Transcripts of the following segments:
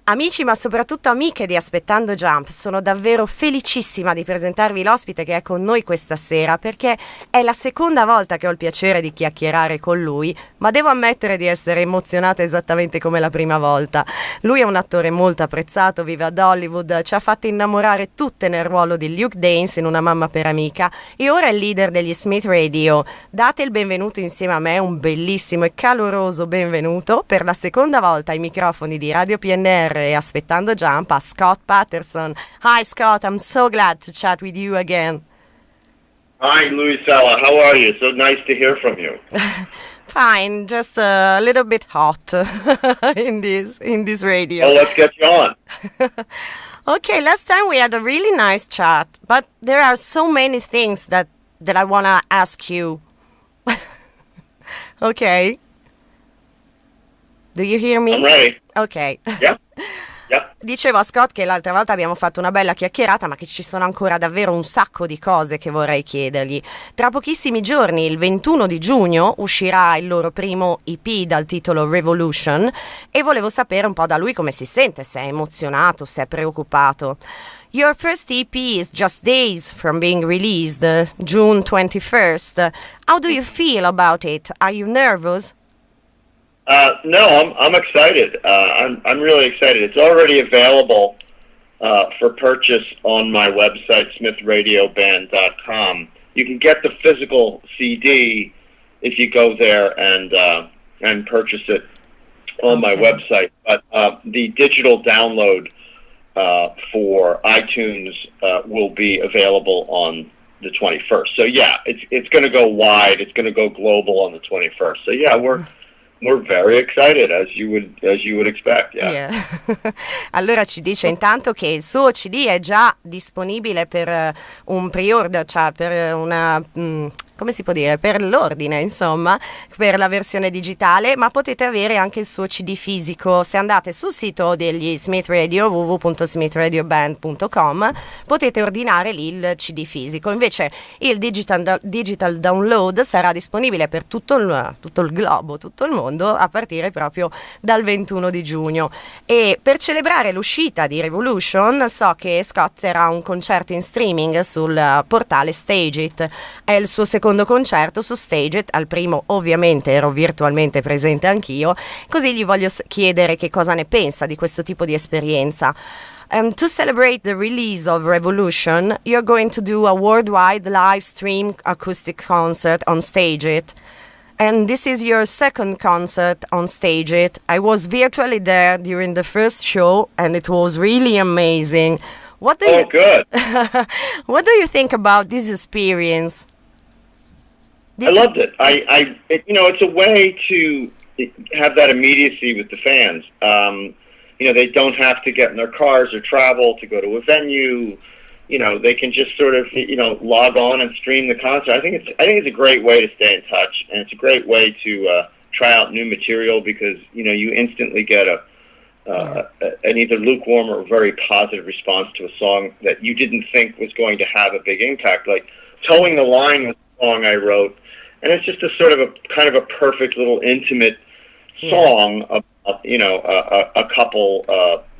Amici, ma soprattutto amiche di Aspettando Jump, sono davvero felicissima di presentarvi l'ospite che è con noi questa sera, perché è la seconda volta che ho il piacere di chiacchierare con lui, ma devo ammettere di essere emozionata esattamente come la prima volta. Lui è un attore molto apprezzato, vive ad Hollywood, ci ha fatto innamorare tutte nel ruolo di Luke Danes in Una Mamma Per Amica e ora è il leader degli SMITHRADIO. Date il benvenuto insieme a me, un bellissimo e caloroso benvenuto per la seconda volta ai microfoni di Radio PNR e Aspettando Jump a Scott Patterson. Hi Scott, I'm so glad to chat with you again. Hi Luisella, how are you? So nice to hear from you. Fine, just a little bit hot in this radio. Well, let's get you on. Okay, last time we had a really nice chat, but there are so many things that I want to ask you. Okay. Do you hear me? I'm ready. Ok. Yeah. Dicevo a Scott che l'altra volta abbiamo fatto una bella chiacchierata, ma che ci sono ancora davvero un sacco di cose che vorrei chiedergli. Tra pochissimi giorni, il 21 di giugno, uscirà il loro primo EP dal titolo Revolution e volevo sapere un po' da lui come si sente, se è emozionato, se è preoccupato. Your first EP is just days from being released, June 21st. How do you feel about it? Are you nervous? No, I'm excited. I'm really excited. It's already available for purchase on my website, SmithRadioBand.com. You can get the physical CD if you go there and purchase it on my website. But the digital download for iTunes will be available on the 21st. So yeah, it's going to go wide. It's going to go global on the 21st. So yeah, we're very excited, as you would expect, yeah. Allora ci dice intanto che il suo CD è già disponibile per un pre-order, cioè per una... come si può dire, per l'ordine, insomma, per la versione digitale, ma potete avere anche il suo CD fisico. Se andate sul sito degli Smith Radio, www.smithradioband.com, potete ordinare lì il CD fisico. Invece il digital download sarà disponibile per tutto il globo, tutto il mondo, a partire proprio dal 21 di giugno. E per celebrare l'uscita di Revolution, so che Scott terrà un concerto in streaming sul portale Stageit. È il suo secondo concerto su Stageit. Al primo ovviamente ero virtualmente presente anch'io, così gli voglio chiedere che cosa ne pensa di questo tipo di esperienza. To celebrate the release of Revolution, you're going to do a worldwide live stream acoustic concert on Stageit. And this is your second concert on Stageit. I was virtually there during the first show and it was really amazing. Good. What do you think about this experience? I loved it. It's a way to have that immediacy with the fans. They don't have to get in their cars or travel to go to a venue. They can just sort of, log on and stream the concert. I think it's a great way to stay in touch, and it's a great way to try out new material because, you instantly get an either lukewarm or very positive response to a song that you didn't think was going to have a big impact. Like Towing the Line was a song I wrote, and it's just a sort of a kind of a perfect little intimate song about, a couple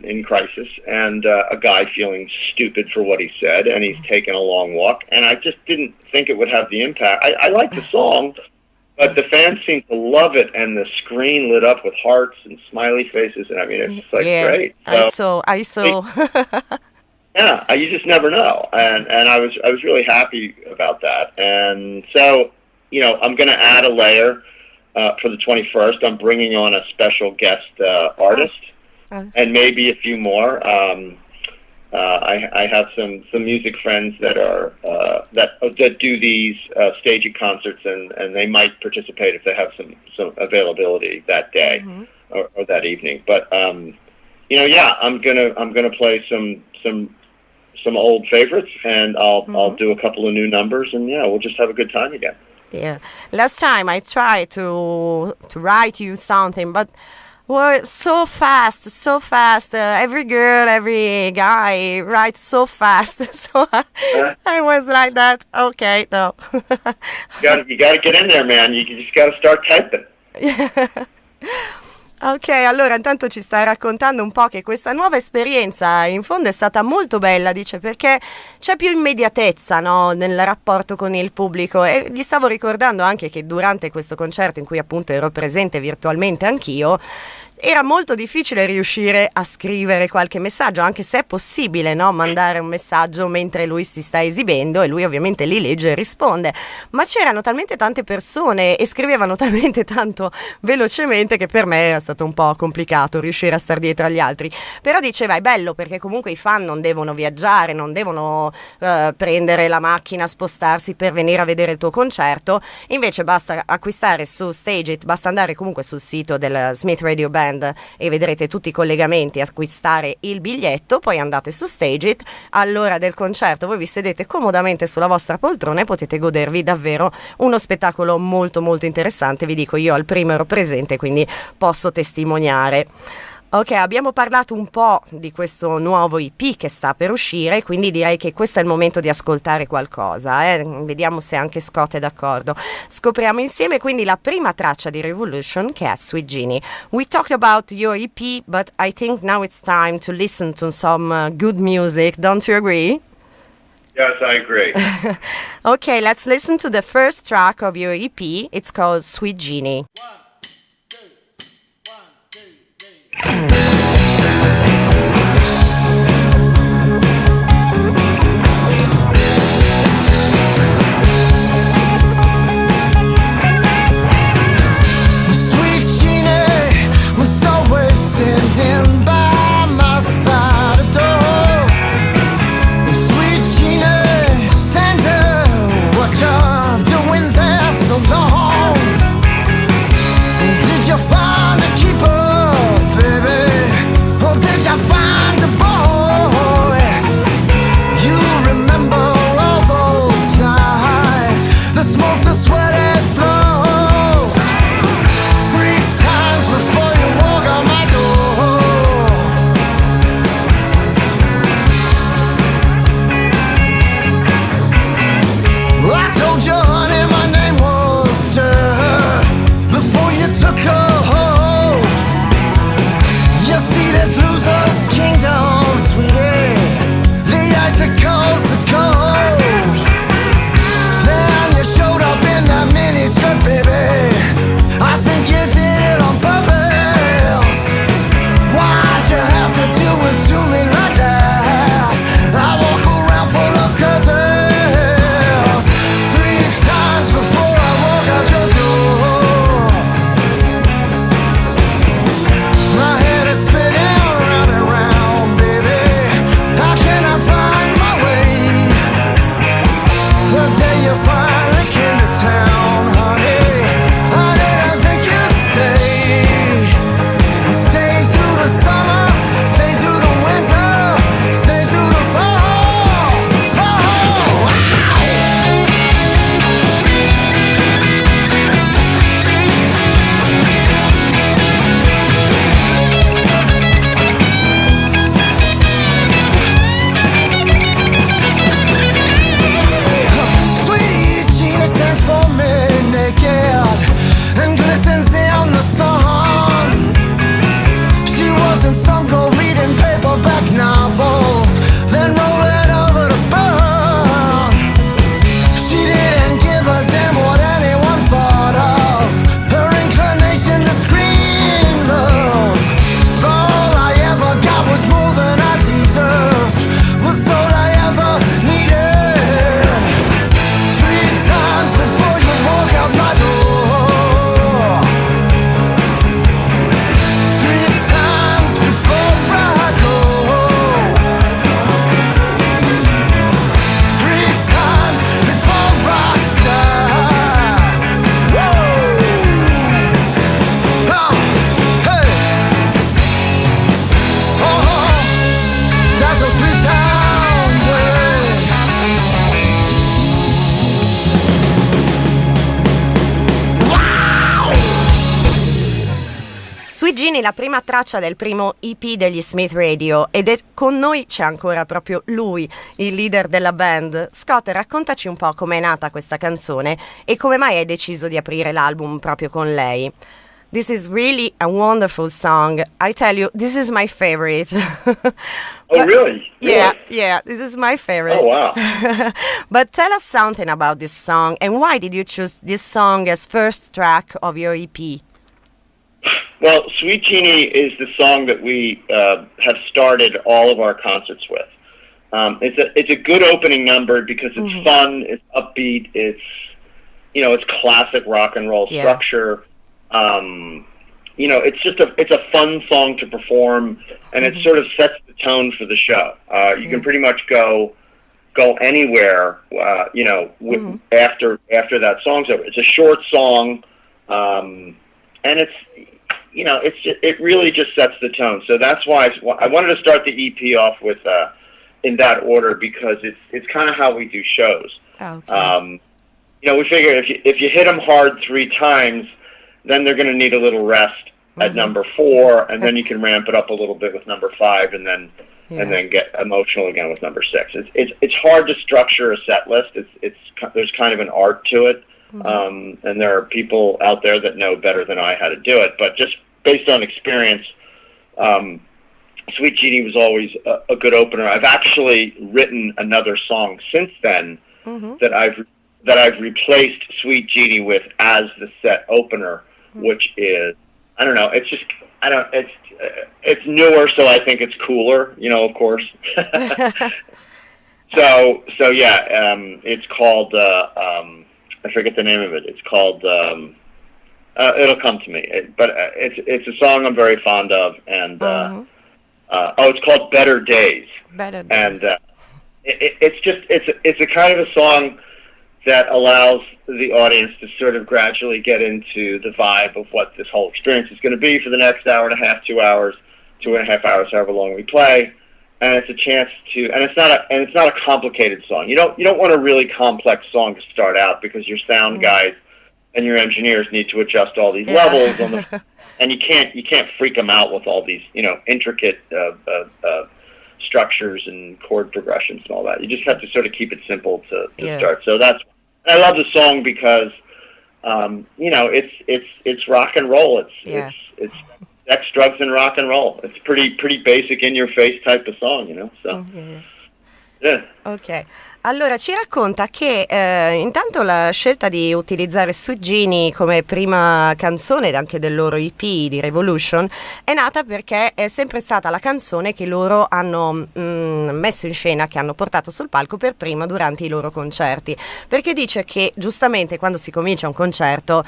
in crisis and a guy feeling stupid for what he said, and he's taking a long walk. And I just didn't think it would have the impact. I like the song, but the fans seem to love it, and the screen lit up with hearts and smiley faces, and I mean, it's just great. So, I saw. Yeah, you just never know, and I was really happy about that, and so. I'm going to add a layer for the 21st. I'm bringing on a special guest artist and maybe a few more. I have some music friends that are that do these staging concerts, and they might participate if they have some availability that day or that evening. But I'm gonna play some old favorites, and I'll do a couple of new numbers, and we'll just have a good time again. Yeah. Last time I tried to write you something, but were so fast. Every girl, every guy writes so fast. So I was like that. Okay, no. You got to get in there, man. You just got to start typing. Ok, allora intanto ci stai raccontando un po' che questa nuova esperienza in fondo è stata molto bella, dice, perché c'è più immediatezza, no, nel rapporto con il pubblico, e gli stavo ricordando anche che durante questo concerto, in cui appunto ero presente virtualmente anch'io, era molto difficile riuscire a scrivere qualche messaggio, anche se è possibile, no, mandare un messaggio mentre lui si sta esibendo e lui ovviamente li legge e risponde, ma c'erano talmente tante persone e scrivevano talmente tanto velocemente che per me era stato un po' complicato riuscire a star dietro agli altri. Però diceva è bello perché comunque i fan non devono viaggiare, non devono prendere la macchina, spostarsi per venire a vedere il tuo concerto, invece basta acquistare su Stageit, basta andare comunque sul sito del Smith Radio Band e vedrete tutti i collegamenti, acquistare il biglietto, poi andate su Stageit, all'ora del concerto voi vi sedete comodamente sulla vostra poltrona e potete godervi davvero uno spettacolo molto molto interessante. Vi dico, io al primo ero presente, quindi posso testimoniare. Ok, abbiamo parlato un po' di questo nuovo EP che sta per uscire, quindi direi che questo è il momento di ascoltare qualcosa, vediamo se anche Scott è d'accordo. Scopriamo insieme quindi la prima traccia di Revolution, che è Sweet Genie. We talked about your EP, but I think now it's time to listen to some good music, don't you agree? Yes, I agree. Okay, let's listen to the first track of your EP. It's called Sweet Genie. Sweet Genie, la prima traccia del primo EP degli Smith Radio, ed è con noi c'è ancora proprio lui, il leader della band. Scott, raccontaci un po' com'è nata questa canzone e come mai hai deciso di aprire l'album proprio con lei. This is really a wonderful song. I tell you, this is my favorite. Really? Yeah, this is my favorite. Oh, wow. But tell us something about this song, and why did you choose this song as first track of your EP? Well, Sweet Genie is the song that we have started all of our concerts with. It's a good opening number because it's fun, it's upbeat, it's classic rock and roll structure. It's a fun song to perform, and it sort of sets the tone for the show. You can pretty much go anywhere, after that song's over. It's a short song, and it really just sets the tone. So that's why I wanted to start the EP off with in that order, because it's kind of how we do shows. Okay. We figure if you hit them hard 3 times, then they're going to need a little rest at number 4, and then you can ramp it up a little bit with number 5, and then get emotional again with number 6. It's hard to structure a set list. There's kind of an art to it, and there are people out there that know better than I how to do it. But just based on experience, Sweet Genie was always a good opener. I've actually written another song since then that I've replaced Sweet Genie with as the set opener, which is, I don't know, it's newer, so I think it's cooler, of course. So it's called, I forget the name of it. It's called, it'll come to me. But it's a song I'm very fond of, and it's called Better Days. Better Days. And it's a kind of a song that allows the audience to sort of gradually get into the vibe of what this whole experience is going to be for the next hour and a half, 2 hours, 2.5 hours, however long we play. And it's a chance to, and it's not a complicated song. You don't want a really complex song to start out, because your sound guys and your engineers need to adjust all these levels and you can't freak them out with all these intricate structures and chord progressions and all that. You just have to sort of keep it simple to start. So I love the song because it's rock and roll. It's sex, drugs, and rock and roll. It's pretty basic, in your face type of song, So Ok. Allora ci racconta che intanto la scelta di utilizzare Sweet Genie come prima canzone anche del loro EP di Revolution è nata perché è sempre stata la canzone che loro hanno messo in scena, che hanno portato sul palco per prima durante i loro concerti, perché dice che giustamente quando si comincia un concerto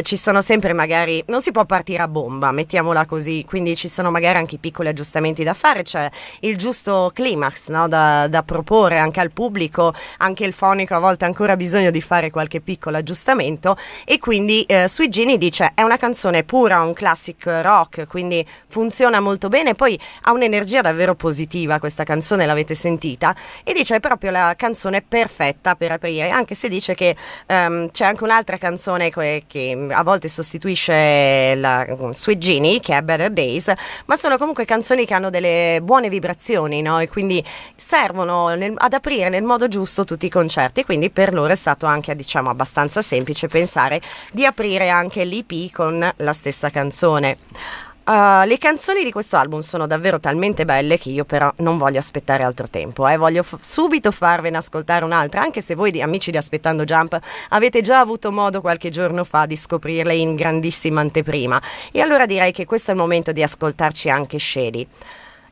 ci sono sempre, magari non si può partire a bomba, mettiamola così, quindi ci sono magari anche piccoli aggiustamenti da fare, c'è il giusto climax, no, da proporre anche al pubblico. Anche il fonico a volte ha ancora bisogno di fare qualche piccolo aggiustamento, e quindi Sweet Genie dice è una canzone pura, un classic rock, quindi funziona molto bene, poi ha un'energia davvero positiva questa canzone, l'avete sentita, e dice è proprio la canzone perfetta per aprire, anche se dice che c'è anche un'altra canzone che a volte sostituisce la Sweet Genie, che è Better Days, ma sono comunque canzoni che hanno delle buone vibrazioni, no? E quindi servono ad aprire nel modo giusto tutti i concerti, quindi per loro è stato anche abbastanza semplice pensare di aprire anche l'EP con la stessa canzone. Le canzoni di questo album sono davvero talmente belle che io però non voglio aspettare altro tempo, voglio subito farvene ascoltare un'altra, anche se voi amici di Aspettando Jump avete già avuto modo qualche giorno fa di scoprirle in grandissima anteprima, e allora direi che questo è il momento di ascoltarci anche Shady.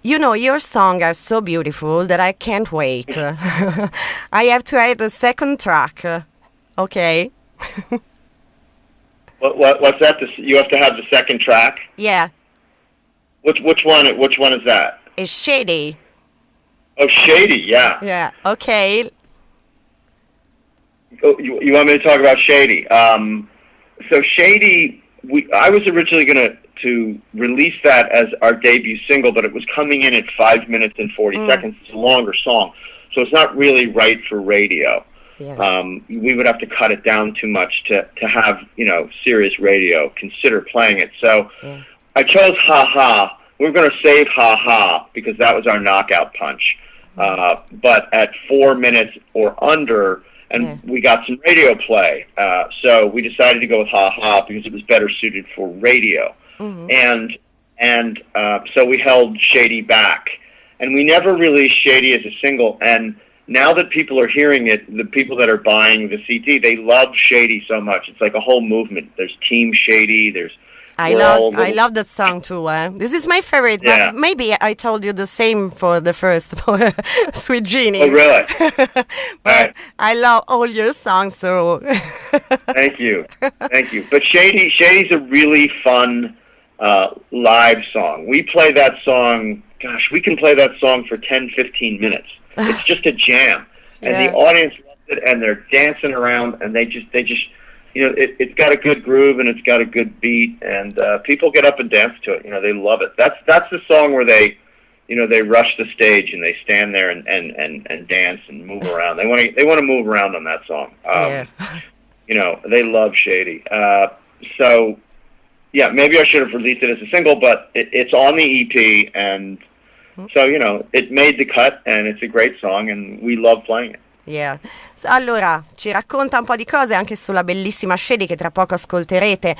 Your songs are so beautiful that I can't wait. I have to add a second track. Okay? What's that? You have to have the second track? Yeah. Which one? Which one is that? It's Shady. Oh, Shady, yeah. Yeah, okay. Oh, you want me to talk about Shady? So Shady, I was originally going to release that as our debut single, but it was coming in at 5 minutes and 40 seconds. It's a longer song, so it's not really right for radio. Yeah. We would have to cut it down too much to have serious radio consider playing it. So I chose Ha Ha. We were going to save Ha Ha because that was our knockout punch. But at 4 minutes or under, and we got some radio play. So we decided to go with Ha Ha because it was better suited for radio. And so we held Shady back. And we never released Shady as a single. And now that people are hearing it, the people that are buying the CD, they love Shady so much. It's like a whole movement. There's Team Shady. I love that song too. This is my favorite. Yeah. But maybe I told you the same for the first, for Sweet Genie. Oh, really? But I love all your songs. So Thank you. But Shady's a really fun live song. We play that song. Gosh, we can play that song for 10, 15 minutes. It's just a jam, and the audience loves it, and they're dancing around, and they just, it's got a good groove and it's got a good beat, and people get up and dance to it. They love it. That's the song where they rush the stage and they stand there and dance and move around. They want to move around on that song. They love Shady. So yeah, maybe I should have released it as a single, but it's on the EP, and so it made the cut, and it's a great song, and we love playing it. Yeah. Allora, ci racconta un po' di cose anche sulla bellissima Shady che tra poco ascolterete.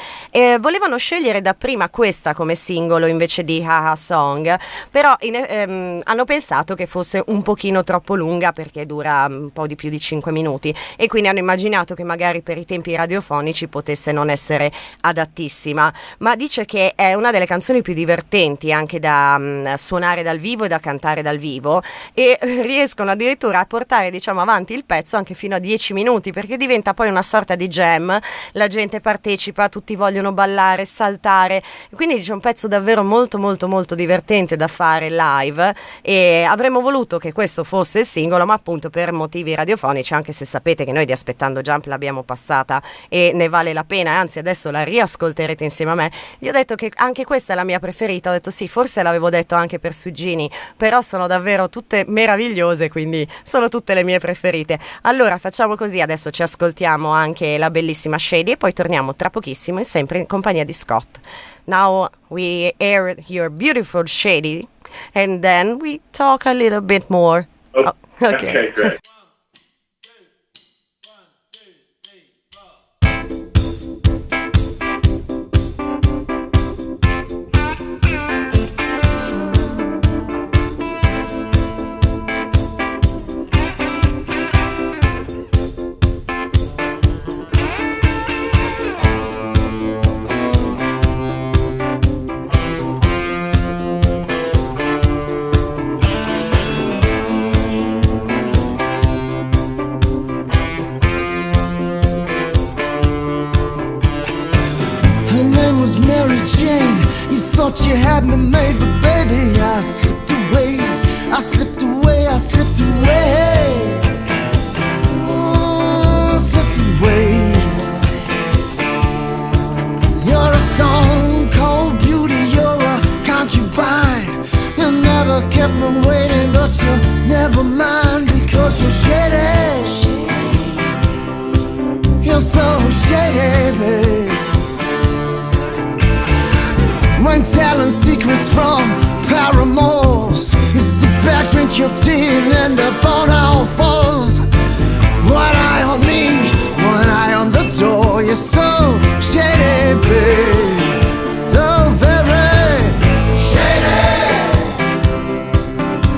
Volevano scegliere dapprima questa come singolo invece di Haha Song, però hanno pensato che fosse un pochino troppo lunga perché dura un po' di più di 5 minuti e quindi hanno immaginato che magari per i tempi radiofonici potesse non essere adattissima, ma dice che è una delle canzoni più divertenti anche da suonare dal vivo e da cantare dal vivo, e riescono addirittura a portare avanti il pezzo anche fino a 10 minuti, perché diventa poi una sorta di jam, la gente partecipa, tutti vogliono ballare, saltare, quindi dice un pezzo davvero molto molto molto divertente da fare live, e avremmo voluto che questo fosse il singolo, ma appunto per motivi radiofonici, anche se sapete che noi di Aspettando Jump l'abbiamo passata e ne vale la pena, anzi adesso la riascolterete insieme a me, gli ho detto che anche questa è la mia preferita, ho detto sì, forse l'avevo detto anche per Sugini, però sono davvero tutte meravigliose, quindi sono tutte le mie preferite. Allora facciamo così, adesso ci ascoltiamo anche la bellissima Shady e poi torniamo tra pochissimo e sempre in compagnia di Scott. Now we air your beautiful Shady and then we talk a little bit more. Okay, great. You had me made, but baby, I slipped away. Oh, slipped away. You're a stone cold beauty, you're a concubine. You never kept me waiting, but you never mind because you're shady. You're so shady, babe. When telling secrets from paramours, it's a back, drink your tea and end up on all fours. One eye on me, one eye on the door. You're so shady, babe, so very shady.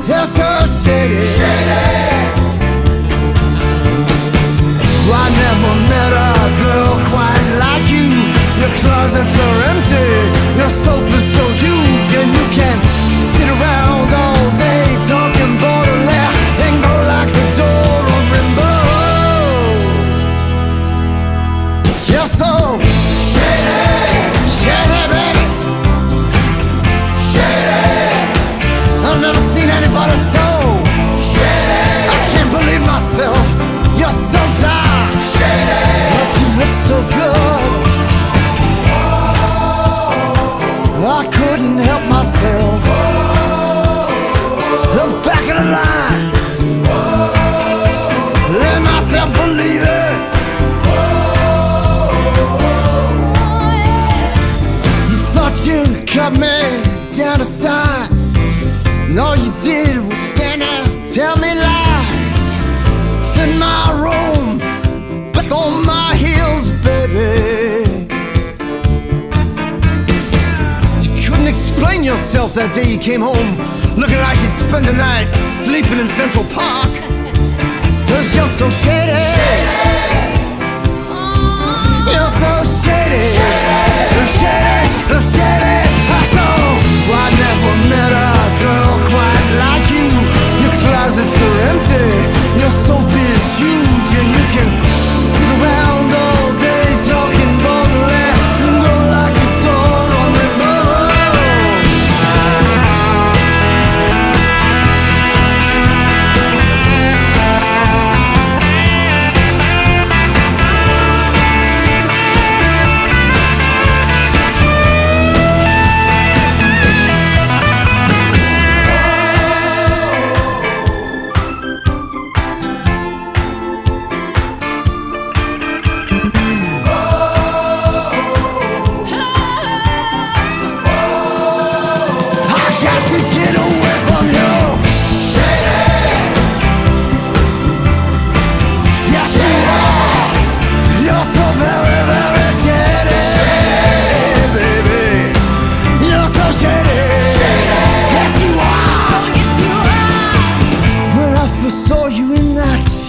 You're so shady, shady. Well, I never met a girl quite like you. Your closets are empty, your soap is so huge, and you can sit around all day talking Baudelaire and go like the door of Rimbaud. You're so shady, shady, baby, shady. I've never seen anybody so shady. I can't believe myself, you're so dark, shady, but you look so good. I couldn't help myself. I'm back in the line. Let myself believe it. You thought you cut me down to size, and all you did was stand there and tell me lies. It's in my room, explain yourself that day you came home looking like you'd spend the night sleeping in Central Park. 'Cause you're so shady, you're so shady, shady, shady. So I never met a girl quite like you. Your closets are empty, your soap is huge, and you can sit around all day talking boldly and go like you don't remember.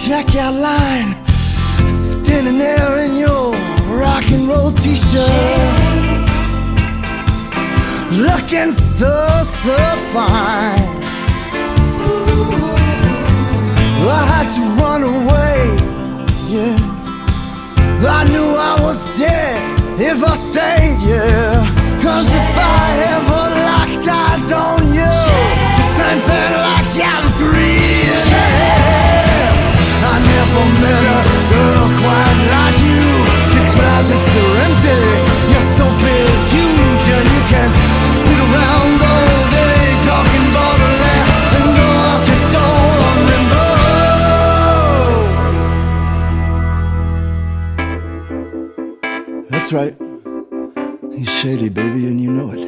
Checkout line, standing there in your rock and roll t-shirt, looking so fine. I had to run away, yeah. I knew I was dead if I stayed, yeah. 'Cause if I ever locked eyes on you, same thing like I'm green in the head. I never met a girl quite like you. Your closets are empty, your soap is huge, and you can sit around all day talking boldly and go like you don't remember. That's right. You're shady, baby, and you know it.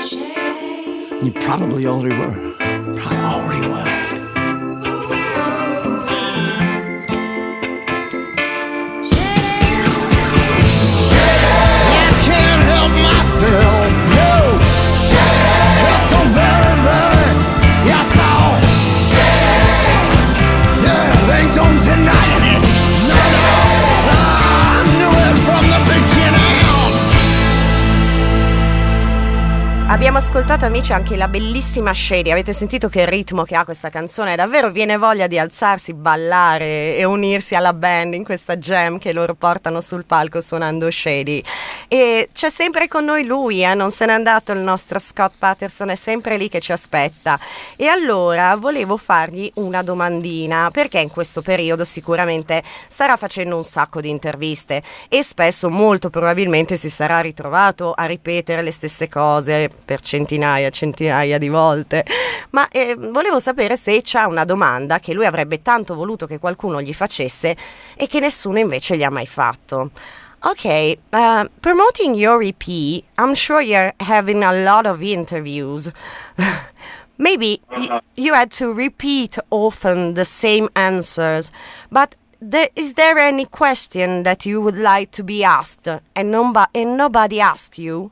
Shady. You probably already were. Probably already were. No, that's so very, very, yes, so yeah, they don't deny it. No, I knew it from the beginning. Abbiamo ascoltato, amici, anche la bellissima Shady. Avete sentito che ritmo che ha questa canzone? Davvero viene voglia di alzarsi, ballare e unirsi alla band in questa jam che loro portano sul palco suonando Shady. E c'è sempre con noi lui, non se n'è andato il nostro Scott Patterson, è sempre lì che ci aspetta. E allora volevo fargli una domandina, perché in questo periodo sicuramente starà facendo un sacco di interviste e spesso, molto probabilmente, si sarà ritrovato a ripetere le stesse cose per centinaia e centinaia di volte. Ma volevo sapere se c'è una domanda che lui avrebbe tanto voluto che qualcuno gli facesse e che nessuno invece gli ha mai fatto. Okay, promoting your EP, I'm sure you're having a lot of interviews. Maybe you had to repeat often the same answers, but is there any question that you would like to be asked and nobody asked you?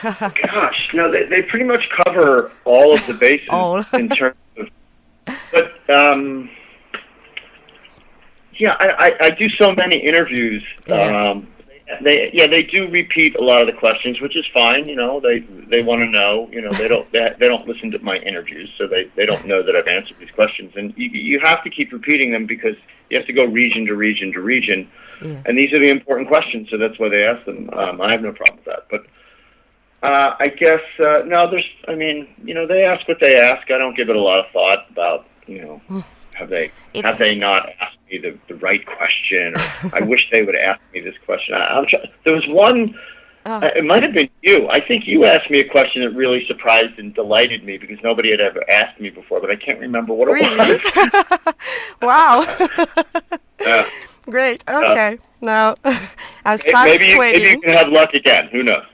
Gosh, no, they pretty much cover all of the bases in terms of, but yeah, I do so many interviews. Yeah. They do repeat a lot of the questions, which is fine. You know, they want to know. You know, they don't listen to my interviews, so they don't know that I've answered these questions. And you have to keep repeating them because you have to go region to region to region. Yeah. And these are the important questions, so that's why they ask them. I have no problem with that. But I guess no, they ask what they ask. I don't give it a lot of thought about, have they not asked me the right question, or I wish they would ask me this question. There was one. It might have been you. I think you asked me a question that really surprised and delighted me because nobody had ever asked me before, but I can't remember what it was. Wow. Great. Okay. Now I start sweating. Maybe you can have luck again. Who knows?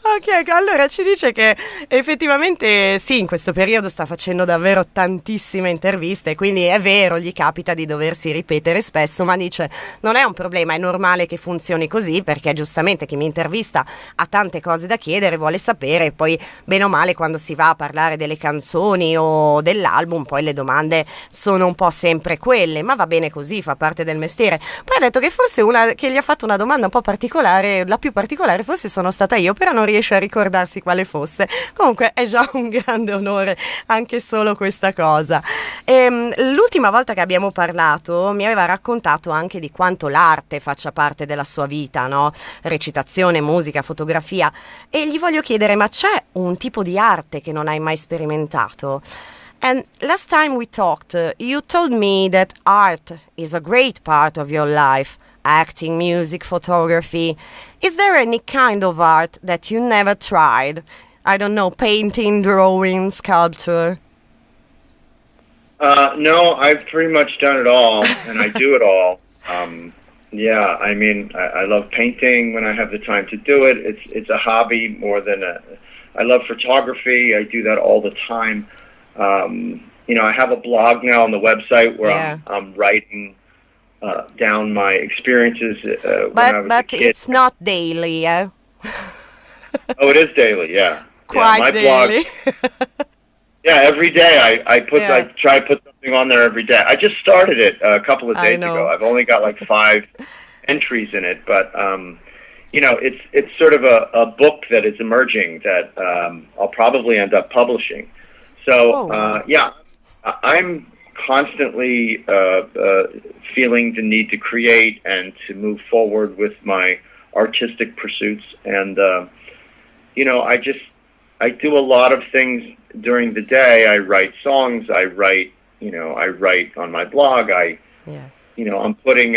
Ok, allora ci dice che effettivamente sì, in questo periodo sta facendo davvero tantissime interviste, quindi è vero, gli capita di doversi ripetere spesso, ma dice non è un problema, è normale che funzioni così, perché giustamente chi mi intervista ha tante cose da chiedere, vuole sapere, e poi bene o male quando si va a parlare delle canzoni o dell'album, poi le domande sono un po' sempre quelle, ma va bene così, fa parte del mestiere. Poi ha detto che forse una che gli ha fatto una domanda un po' particolare, la più particolare forse sono stata io, però non riesce a ricordarsi quale fosse. Comunque è già un grande onore anche solo questa cosa. L'ultima volta che abbiamo parlato mi aveva raccontato anche di quanto l'arte faccia parte della sua vita, no? Recitazione, musica, fotografia. E gli voglio chiedere, ma c'è un tipo di arte che non hai mai sperimentato? And last time we talked, you told me that art is a great part of your life. Acting, music, photography. Is there any kind of art that you never tried? I don't know, painting, drawing, sculpture. No, I've pretty much done it all, and I do it all. Yeah, I mean, I love painting when I have the time to do it. It's a hobby more than I love photography. I do that all the time. I have a blog now on the website where I'm writing down my experiences when I was a kid. It's not daily, yeah? Oh, it is daily, yeah. Quite my daily. Blog, yeah, every day I try to put something on there every day. I just started it a couple of days ago. I've only got like 5 entries in it, but it's sort of a book that is emerging that I'll probably end up publishing. So I'm constantly feeling the need to create and to move forward with my artistic pursuits, and I do a lot of things during the day. I write songs. I write on my blog. I'm putting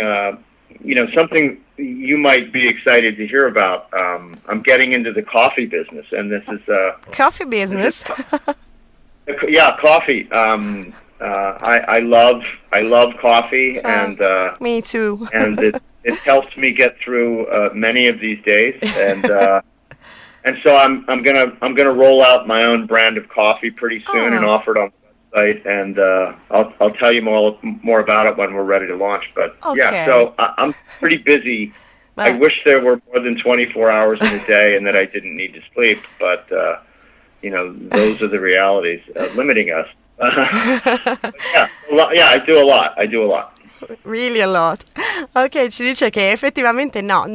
something you might be excited to hear about. I'm getting into the coffee business, and this is coffee business. Yeah, coffee. I love coffee, and me too. And it helps me get through many of these days, and so I'm gonna roll out my own brand of coffee pretty soon and offer it on the website, and I'll tell you more about it when we're ready to launch. But yeah, so I'm pretty busy. I wish there were more than 24 hours in a day and that I didn't need to sleep, but those are the realities limiting us. I do a lot. Really a lot. Ok, ci dice che effettivamente no,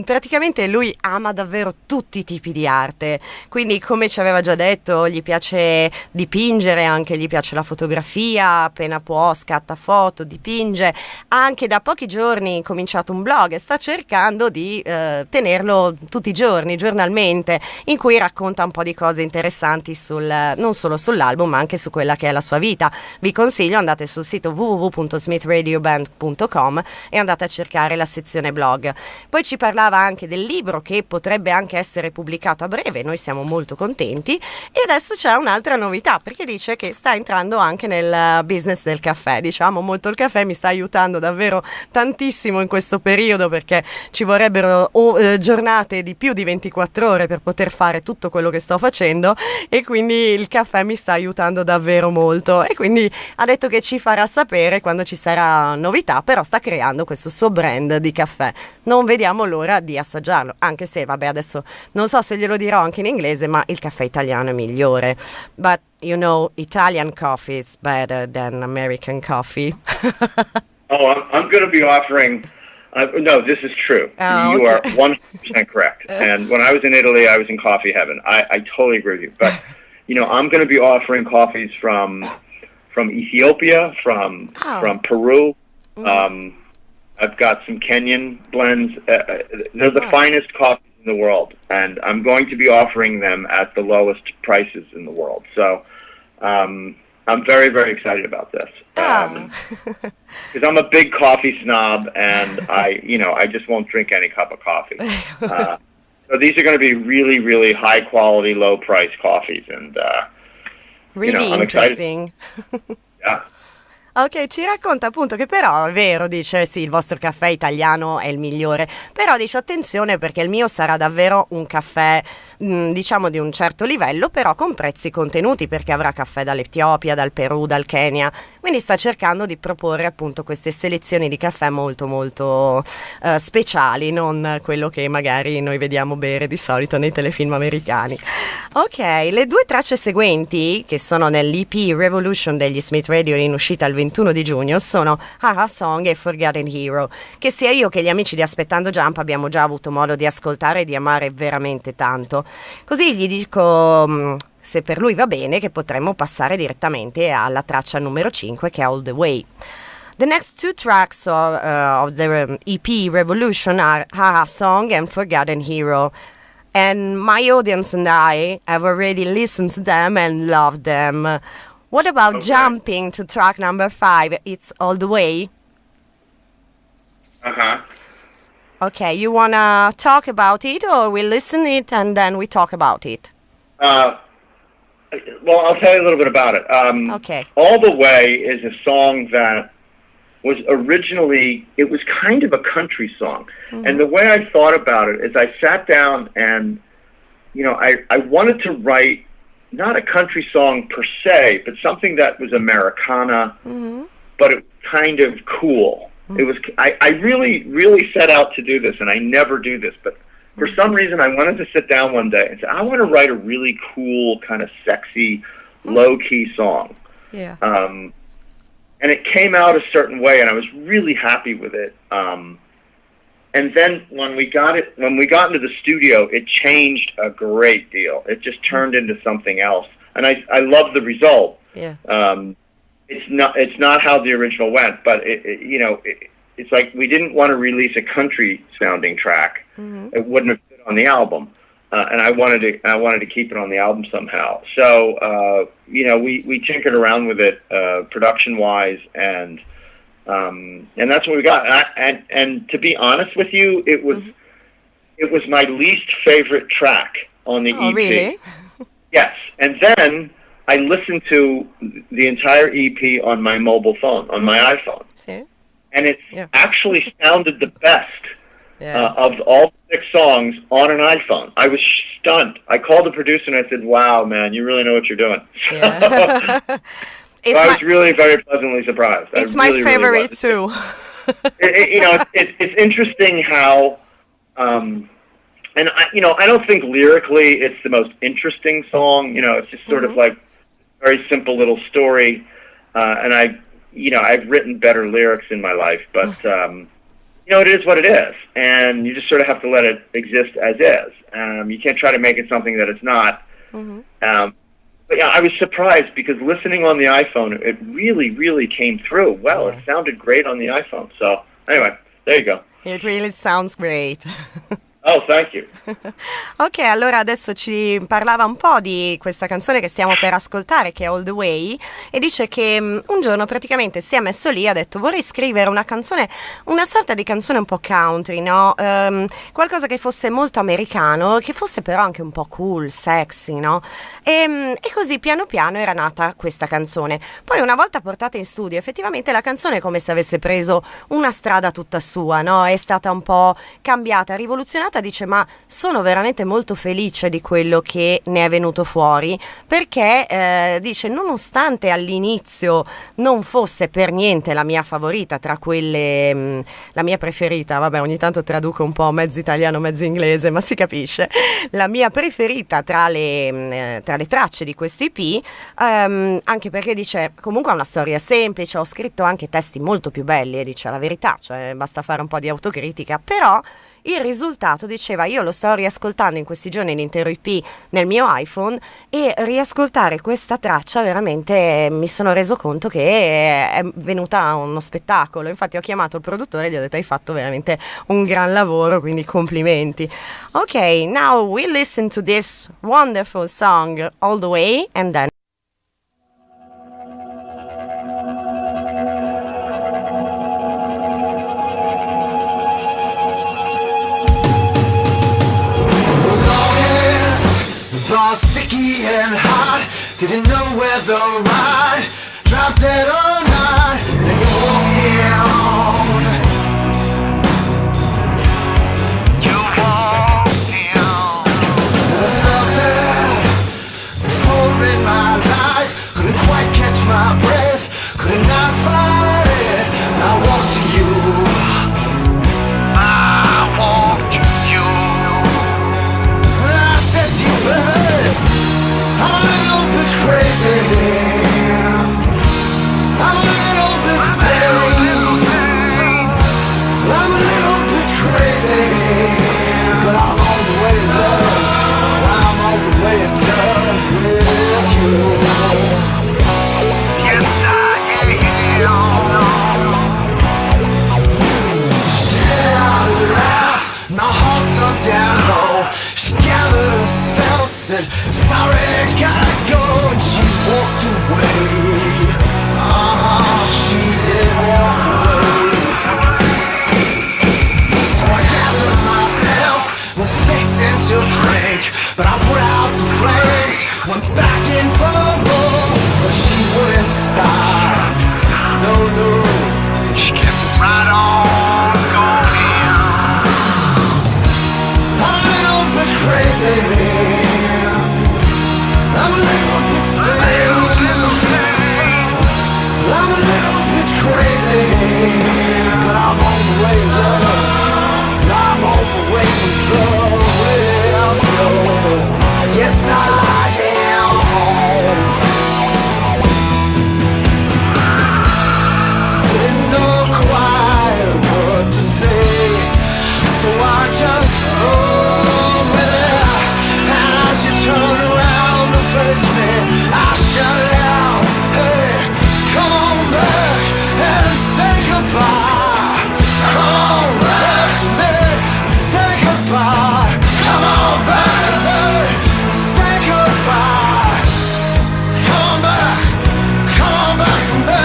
praticamente lui ama davvero tutti i tipi di arte, quindi come ci aveva già detto gli piace dipingere, anche gli piace la fotografia, appena può scatta foto, dipinge, anche da pochi giorni ha cominciato un blog e sta cercando di tenerlo tutti i giorni, giornalmente, in cui racconta un po' di cose interessanti non solo sull'album ma anche su quella che è la sua vita. Vi consiglio, andate sul sito www.smithradioband.com e andate a cercare la sezione blog. Poi ci parlava anche del libro che potrebbe anche essere pubblicato a breve, noi siamo molto contenti, e adesso c'è un'altra novità perché dice che sta entrando anche nel business del caffè. Diciamo, molto il caffè mi sta aiutando davvero tantissimo in questo periodo, perché ci vorrebbero giornate di più di 24 ore per poter fare tutto quello che sto facendo, e quindi il caffè mi sta aiutando davvero molto, e quindi ha detto che ci farà sapere quando ci sarà novità, però sta creando questo suo brand di caffè. Non vediamo l'ora di assaggiarlo, anche se vabbè, adesso non so se glielo dirò anche in inglese, ma il caffè italiano è migliore. But Italian coffee is better than American coffee. I'm going to be offering no, this is true. You are 100% correct. And when I was in Italy, I was in coffee heaven. I totally agree with you. But I'm going to be offering coffees from Ethiopia, from Peru. I've got some Kenyan blends. They're the finest coffees in the world, and I'm going to be offering them at the lowest prices in the world. So I'm very, very excited about this. Because I'm a big coffee snob, and I just won't drink any cup of coffee. So these are going to be really, really high quality, low price coffees, and really I'm interesting. Yeah. Ok, ci racconta appunto che però è vero, dice sì, il vostro caffè italiano è il migliore, però dice attenzione perché il mio sarà davvero un caffè diciamo di un certo livello, però con prezzi contenuti, perché avrà caffè dall'Etiopia, dal Perù, dal Kenya, quindi sta cercando di proporre appunto queste selezioni di caffè molto molto speciali, non quello che magari noi vediamo bere di solito nei telefilm americani. Ok, le due tracce seguenti, che sono nell'EP Revolution degli SMITHRADIO in uscita il 21 di giugno, sono Haha Song e Forgotten Hero, che sia io che gli amici di Aspettando Jump abbiamo già avuto modo di ascoltare e di amare veramente tanto. Così gli dico, se per lui va bene, che potremmo passare direttamente alla traccia numero 5, che è All the Way. The next two tracks of the EP Revolution are Haha Song and Forgotten Hero. And my audience and I have already listened to them and loved them. What about jumping to track number 5? It's All the Way. Okay, you wanna talk about it, or we listen it and then we talk about it? Well, I'll tell you a little bit about it. Okay. All the Way is a song that was originally, it was kind of a country song. Mm-hmm. And the way I thought about it is I sat down and, you know, I wanted to write not a country song per se, but something that was Americana, but it was kind of cool. It was, I really, really set out to do this, and I never do this, but for some reason I wanted to sit down one day and say, I want to write a really cool, kind of sexy, low-key song. Yeah. And it came out a certain way, and I was really happy with it. And then when we got into the studio, it changed a great deal. It just turned into something else, and I love the result. Yeah. It's not how the original went, but it's like we didn't want to release a country sounding track. It wouldn't have fit on the album. And I wanted to keep it on the album somehow. So we tinkered around with it production wise, and that's what we got. And to be honest with you, it was my least favorite track on the EP. Oh, really? Yes. And then I listened to the entire EP on my mobile phone, on my iPhone, and it actually sounded the best. Yeah. Of all 6 songs on an iPhone. I was stunned. I called the producer and I said, wow, man, you really know what you're doing. Yeah. I was really very pleasantly surprised. It's my favorite really too. It's interesting how, and I don't think lyrically it's the most interesting song. It's just sort of like a very simple little story. And I've written better lyrics in my life, but, it is what it is, and you just sort of have to let it exist as is. You can't try to make it something that it's not. But yeah, I was surprised because listening on the iPhone, it really, really came through. Well, it sounded great on the iPhone. So anyway, there you go. It really sounds great. Oh, thank you. Ok, allora adesso ci parlava un po' di questa canzone che stiamo per ascoltare, che è All the Way, e dice che un giorno praticamente si è messo lì e ha detto vorrei scrivere una canzone, una sorta di canzone un po' country, no? Qualcosa che fosse molto americano, che fosse però anche un po' cool, sexy, no? E così piano piano era nata questa canzone. Poi una volta portata in studio, effettivamente la canzone è come se avesse preso una strada tutta sua, no? È stata un po' cambiata, rivoluzionata. Dice ma sono veramente molto felice di quello che ne è venuto fuori, perché dice nonostante all'inizio non fosse per niente la mia favorita tra quelle, la mia preferita, vabbè ogni tanto traduco un po' mezzo italiano mezzo inglese ma si capisce, la mia preferita tra le tracce di questo EP, anche perché dice comunque ha una storia semplice, ho scritto anche testi molto più belli e dice la verità, cioè basta fare un po' di autocritica, però il risultato, diceva, io lo sto riascoltando in questi giorni l'intero EP nel mio iPhone e riascoltare questa traccia veramente mi sono reso conto che è venuta uno spettacolo. Infatti ho chiamato il produttore e gli ho detto hai fatto veramente un gran lavoro, quindi complimenti. Ok, now we listen to this wonderful song All the Way and then sticky and hot, didn't know whether right. I'm dead or not, then you walk down. You walk down. I felt that before in my life, couldn't quite catch my breath, could not fight it. I walked to you. I walked to you. And I said to you, baby, I'm a little bit crazy. I'm a little bit sane. I'm a little bit crazy. But I'm all the way in love. I'm all the way in love with you. Yes, I am. She let out a laugh, my heart sunk down low. She gathered herself, said, sorry, gotta go. And she walked away. She did walk away. So I gathered myself, was fixing to drink, but I put out the flames, went back in for more, but she wouldn't stop. No, no, she kept right on going. I'm a little bit crazy. I'm a little bit sane. I'm a little bit crazy, but I'm all the way in love. I'm all the way in love with you. Yes, I am. Didn't know quite what to say, so I just rolled with it. And as you turn around to face me, I shut out. Hey, come on back and say goodbye. Come on back to me, say goodbye. Come on back to me, say goodbye. Come on back to me.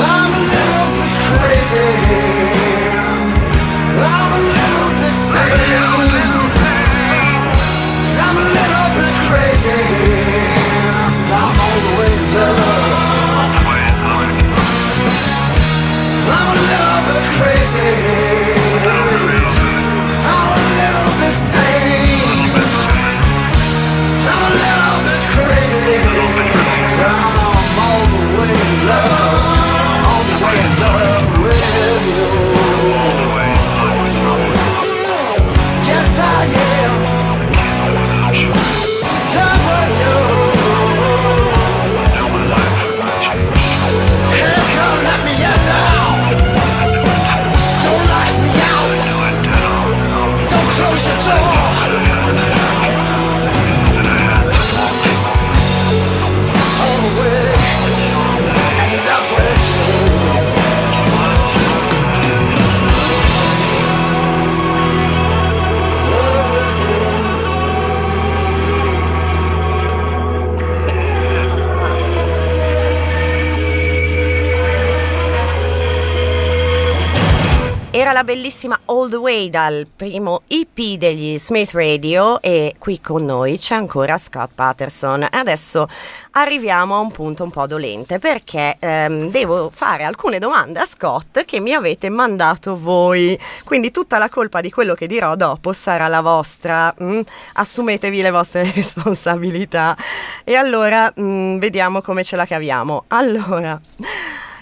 I'm a little bit crazy. I'm a little bit sane. I'm a little bit crazy. I'm all the way in love. I'm a little bit crazy. I'm a little bit sane. I'm a little bit crazy. I'm all the way in love. All the way in love with you. Yes, I am. Loving you. Hey, come let me in now. Don't lock me out. Don't close the door. All the way in love with you. Love with you. Era la bellissima All the Way dal primo EP degli SMITHRADIO e qui con noi c'è ancora Scott Patterson. Adesso arriviamo a un punto un po' dolente perché devo fare alcune domande a Scott che mi avete mandato voi, quindi tutta la colpa di quello che dirò dopo sarà la vostra. Assumetevi le vostre responsabilità e allora vediamo come ce la caviamo. Allora,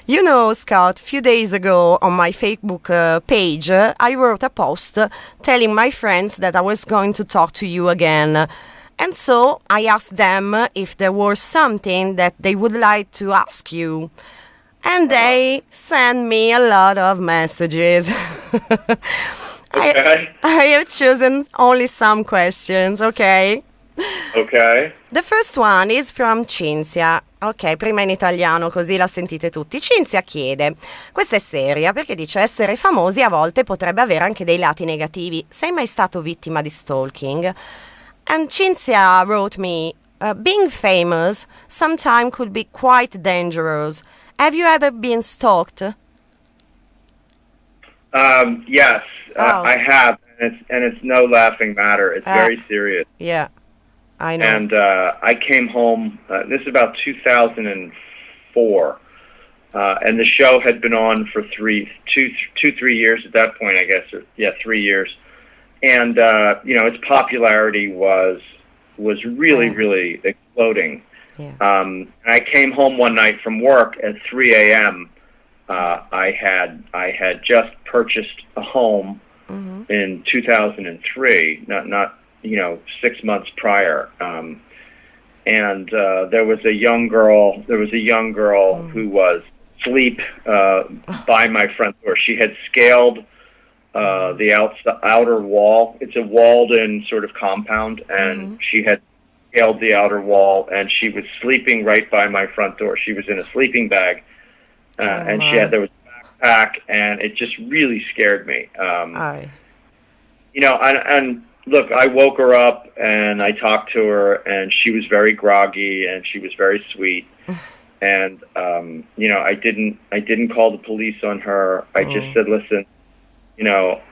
you know, Scott, a few days ago on my Facebook page, I wrote a post telling my friends that I was going to talk to you again. And so I asked them if there was something that they would like to ask you. And they sent me a lot of messages. Okay. I have chosen only some questions, okay? Okay. The first one is from Cinzia. Ok, prima in italiano così la sentite tutti. Cinzia chiede, questa è seria perché dice essere famosi a volte potrebbe avere anche dei lati negativi. Sei mai stato vittima di stalking? And Cinzia wrote me, being famous sometimes could be quite dangerous. Have you ever been stalked? Yes, I have, and it's no laughing matter. It's very serious. Yeah. I know. And I came home, this is about 2004, and the show had been on for 3 years at that point, I guess. 3 years. And, its popularity was really, really exploding. Yeah. I came home one night from work at 3 a.m. I had just purchased a home in 2003, not 6 months prior. And there was a young girl who was asleep by my front door. She had scaled the outer wall. It's a walled-in sort of compound, and she had scaled the outer wall, and she was sleeping right by my front door. She was in a sleeping bag, and there was a backpack, and it just really scared me. And look, I woke her up, and I talked to her, and she was very groggy, and she was very sweet. And I didn't call the police on her. I just said, listen,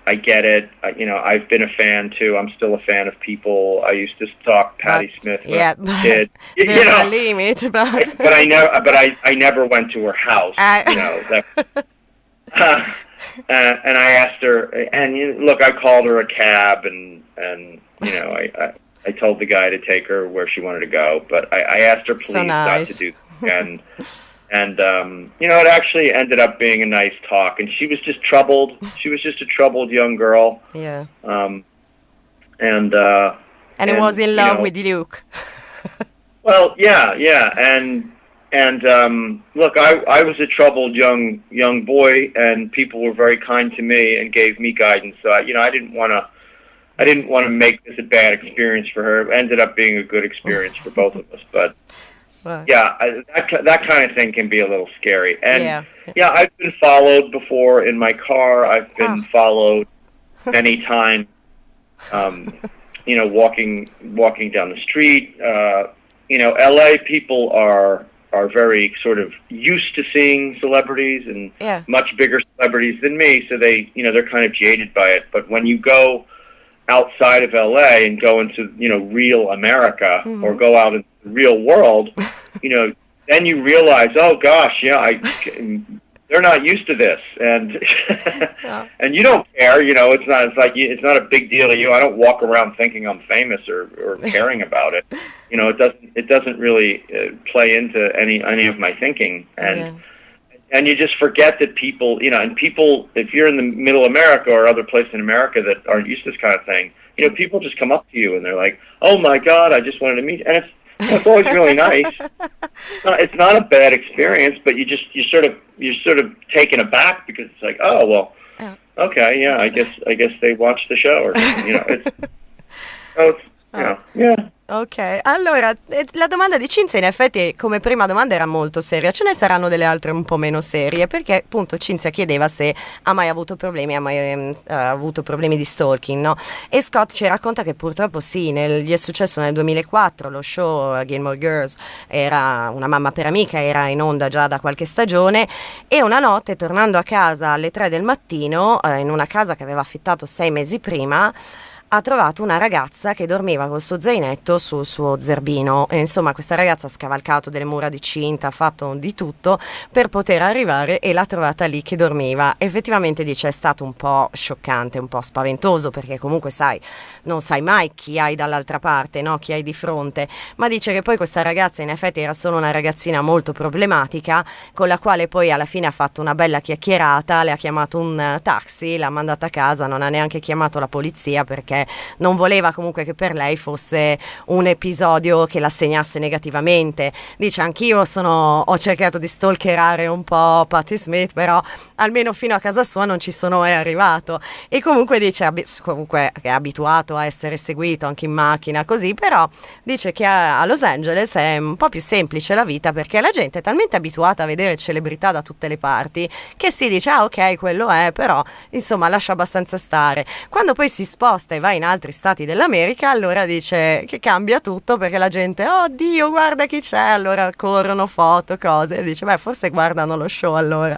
I get it. I've been a fan too. I'm still a fan of people. I used to stalk Patti Smith when I was a kid. There's a limit, but I never went to her house. And I asked her, and look, I called her a cab, and I told the guy to take her where she wanted to go, but I asked her please not to do that again. And it actually ended up being a nice talk, and she was just troubled. She was just a troubled young girl. Yeah. And was in love with Luke. Well, yeah, and look, I was a troubled young boy, and people were very kind to me and gave me guidance. So I didn't want to make this a bad experience for her. It ended up being a good experience for both of us, but. Yeah, that kind of thing can be a little scary. And I've been followed before in my car. I've been followed many times. Walking down the street. LA people are very sort of used to seeing celebrities and much bigger celebrities than me, so they're kind of jaded by it. But when you go outside of LA and go into real America or go out in the real world, then you realize, oh gosh, they're not used to this, and and you don't care, it's not a big deal to you. I don't walk around thinking I'm famous or caring about it. It doesn't really play into any of my thinking, and you just forget that people, and people, if you're in the middle America or other places in America that aren't used to this kind of thing, people just come up to you and they're like, oh my God, I just wanted to meet you. And it's always really nice. It's not a bad experience, but you're sort of taken aback because it's like, oh, well, okay, yeah, I guess they watched the show or something, Ok, allora la domanda di Cinzia in effetti come prima domanda era molto seria, ce ne saranno delle altre un po' meno serie, perché appunto Cinzia chiedeva se ha mai avuto problemi, avuto problemi di stalking, no? E Scott ci racconta che purtroppo sì, gli è successo nel 2004, lo show Gilmore Girls, era Una Mamma Per Amica, era in onda già da qualche stagione, e una notte tornando a casa alle 3 del mattino, in una casa che aveva affittato 6 mesi prima, ha trovato una ragazza che dormiva col suo zainetto sul suo zerbino, e insomma questa ragazza ha scavalcato delle mura di cinta, ha fatto di tutto per poter arrivare, e l'ha trovata lì che dormiva. Effettivamente dice è stato un po' scioccante, un po' spaventoso, perché comunque sai, non sai mai chi hai dall'altra parte, no? Chi hai di fronte, ma dice che poi questa ragazza in effetti era solo una ragazzina molto problematica, con la quale poi alla fine ha fatto una bella chiacchierata, le ha chiamato un taxi, l'ha mandata a casa, non ha neanche chiamato la polizia perché non voleva comunque che per lei fosse un episodio che la segnasse negativamente. Dice anch'io ho cercato di stalkerare un po' Patti Smith, però almeno fino a casa sua non ci sono mai arrivato, e comunque dice comunque che è abituato a essere seguito anche in macchina così, però dice che a Los Angeles è un po' più semplice la vita perché la gente è talmente abituata a vedere celebrità da tutte le parti che si dice ok, quello è, però insomma lascia abbastanza stare. Quando poi si sposta e va va in altri stati dell'America, allora dice che cambia tutto perché la gente, oh Dio, guarda chi c'è, allora corrono foto, cose, e dice, beh, forse guardano lo show allora.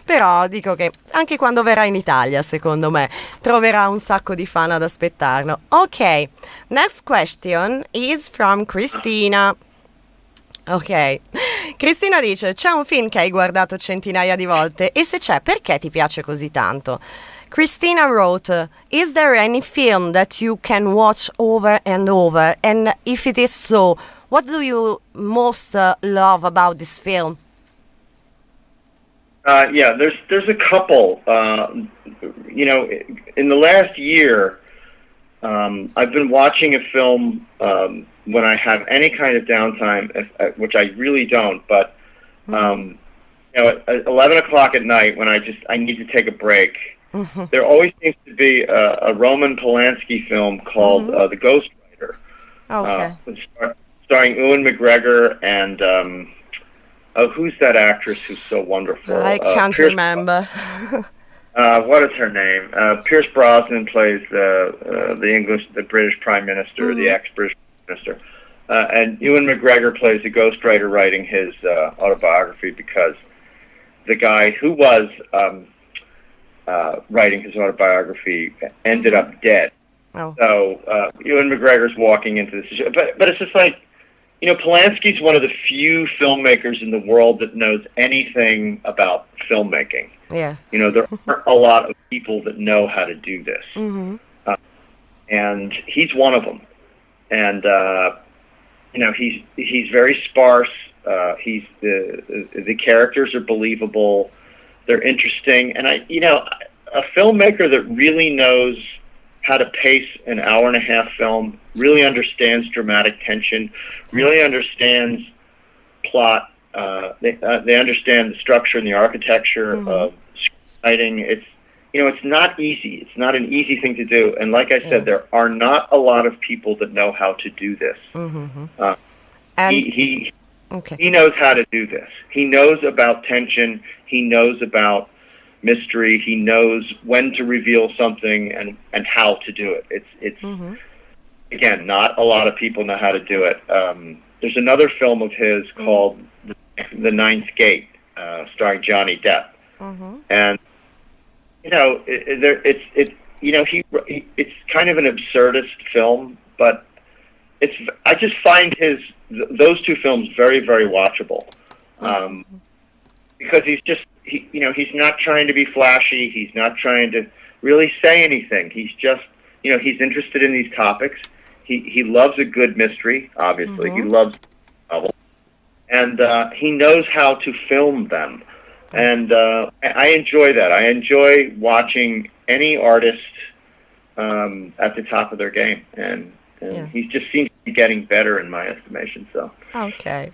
Però dico che anche quando verrà in Italia, secondo me, troverà un sacco di fan ad aspettarlo. Ok, next question is from Cristina. Ok, Cristina dice, c'è un film che hai guardato centinaia di volte e se c'è, perché ti piace così tanto? Christina wrote, is there any film that you can watch over and over? And if it is so, what do you most love about this film? Yeah, there's a couple. In the last year, I've been watching a film when I have any kind of downtime, which I really don't. But at 11 o'clock at night, when I need to take a break, there always seems to be a Roman Polanski film called The Ghostwriter. Okay. Starring Ewan McGregor and who's that actress who's so wonderful? I can't remember. What is her name? Pierce Brosnan plays the British Prime Minister, the ex-British Minister, and Ewan McGregor plays the ghostwriter writing his autobiography because the guy who was writing his autobiography ended up dead. Oh. So Ewan McGregor's walking into this, but it's just like, Polanski's one of the few filmmakers in the world that knows anything about filmmaking. Yeah. There aren't a lot of people that know how to do this. And he's one of them. And, he's very sparse. The characters are believable. They're interesting. And a filmmaker that really knows how to pace an hour and a half film, really understands dramatic tension, really understands plot. They understand the structure and the architecture of writing. It's not easy. It's not an easy thing to do. And like I said, there are not a lot of people that know how to do this. He knows how to do this. He knows about tension. He knows about mystery. He knows when to reveal something and how to do it. It's again, not a lot of people know how to do it. There's another film of his called The Ninth Gate, starring Johnny Depp, and it's kind of an absurdist film, but I just find those two films very, very watchable, because he's not trying to be flashy. He's not trying to really say anything. He's just, he's interested in these topics. He loves a good mystery, obviously. He loves novels. And he knows how to film them. And I enjoy that. I enjoy watching any artist at the top of their game. And he just seems to be getting better in my estimation. So. Okay.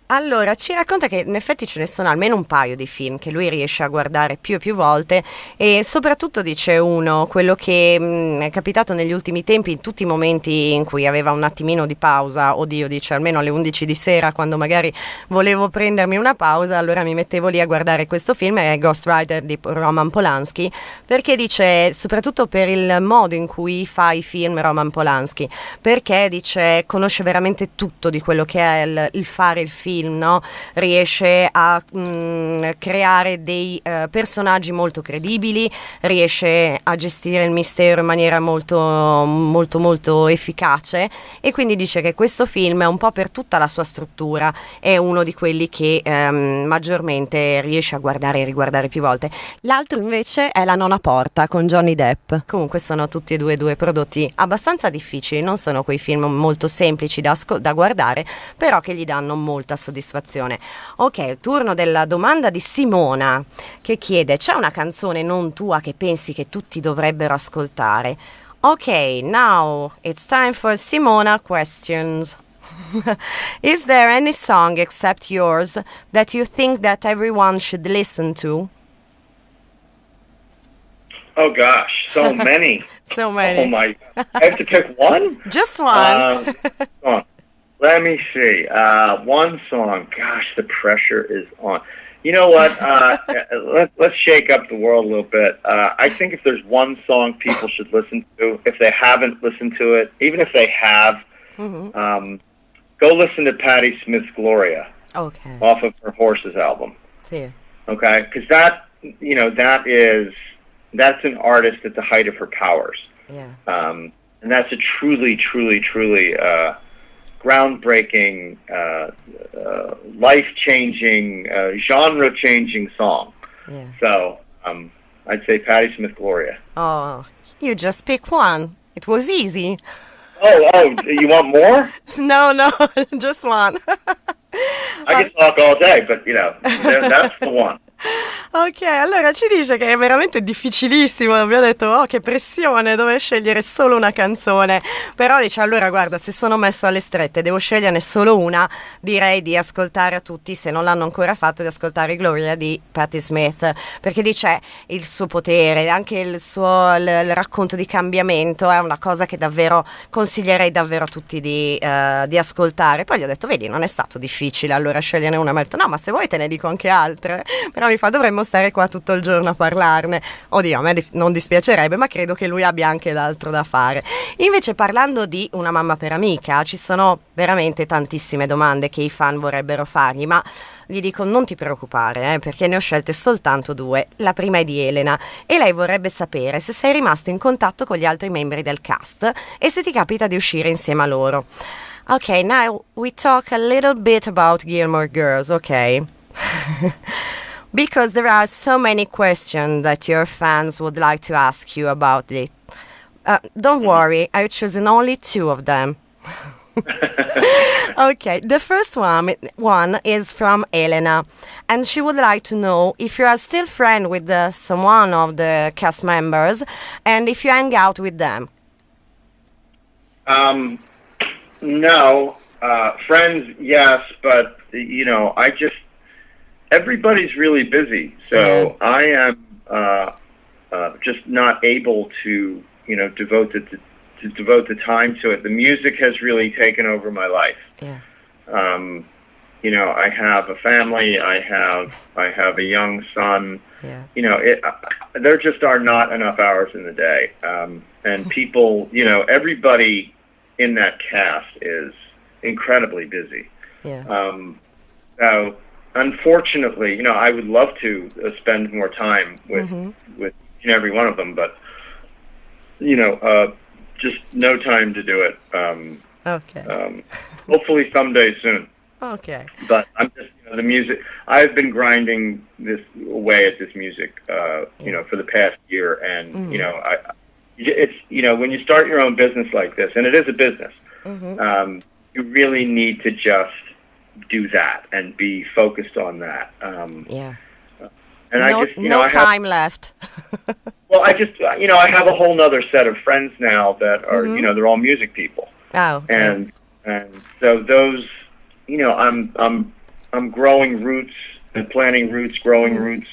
Allora, ci racconta che in effetti ce ne sono almeno un paio di film che lui riesce a guardare più e più volte, e soprattutto dice quello che è capitato negli ultimi tempi, in tutti i momenti in cui aveva un attimino di pausa, dice almeno alle 11 di sera, quando magari volevo prendermi una pausa, allora mi mettevo lì a guardare questo film, è Ghostwriter di Roman Polanski, perché dice, soprattutto per il modo in cui fa i film Roman Polanski, perché dice conosce veramente tutto di quello che è il fare il film, no? Riesce a creare dei personaggi molto credibili, riesce a gestire il mistero in maniera molto molto molto efficace, e quindi dice che questo film è un po' per tutta la sua struttura, è uno di quelli che maggiormente riesce a guardare e riguardare più volte. L'altro invece è La nona porta con Johnny Depp. Comunque sono tutti e due prodotti abbastanza difficili, non sono quei film molto semplici da guardare, però che gli danno molta soddisfazione. Ok, turno della domanda di Simona, che chiede: c'è una canzone non tua che pensi che tutti dovrebbero ascoltare? Ok, now it's time for Simona questions. Is there any song except yours that you think that everyone should listen to? Oh gosh, so many. So many. Oh my! I have to pick one. Just one. Let me see. One song. Gosh, the pressure is on. You know what? Let's shake up the world a little bit. I think if there's one song people should listen to, if they haven't listened to it, even if they have, go listen to Patti Smith's Gloria. Okay. Off of her Horses album. Yeah. Okay, because that's an artist at the height of her powers. Yeah. And that's a truly groundbreaking, life-changing, genre-changing song. Yeah. So I'd say Patti Smith Gloria. Oh, you just pick one. It was easy. Oh, you want more? No, just one. I could talk all day, but that's the one. Ok, allora ci dice che è veramente difficilissimo, abbiamo detto oh che pressione, dover scegliere solo una canzone, però dice allora guarda, se sono messo alle strette devo sceglierne solo una, direi di ascoltare a tutti, se non l'hanno ancora fatto, di ascoltare Gloria di Patti Smith, perché dice il suo potere, anche il racconto di cambiamento è una cosa che davvero consiglierei davvero a tutti di ascoltare. Poi gli ho detto vedi non è stato difficile allora sceglierne una, mi ha detto no ma se vuoi te ne dico anche altre, però mi fa dovremmo stare qua tutto il giorno a parlarne. Oddio, a me non dispiacerebbe, ma credo che lui abbia anche d'altro da fare. Invece parlando di Una mamma per amica, ci sono veramente tantissime domande che i fan vorrebbero fargli, ma gli dico non ti preoccupare, perché ne ho scelte soltanto due. La prima è di Elena e lei vorrebbe sapere se sei rimasto in contatto con gli altri membri del cast e se ti capita di uscire insieme a loro. Ok, now we talk a little bit about Gilmore Girls, ok? Because there are so many questions that your fans would like to ask you about it. Don't worry, I've chosen only two of them. Okay, the first one is from Elena, and she would like to know if you are still friends with someone of the cast members, and if you hang out with them. No, friends, yes, but everybody's really busy, so I am just not able to, devote the time to it. The music has really taken over my life. Yeah. I have a family. I have a young son. Yeah. There just are not enough hours in the day, and people, everybody in that cast is incredibly busy. Yeah. So unfortunately, I would love to spend more time with each and every one of them, but just no time to do it. Okay. Hopefully someday soon. Okay. But I'm just the music. I've been grinding this away at this music, for the past year, and it's when you start your own business like this, and it is a business, you really need to just do that and be focused on that. And no time left. Well, I have a whole nother set of friends now that are, they're all music people. Oh. Okay. And so those, I'm growing roots and planting roots, growing roots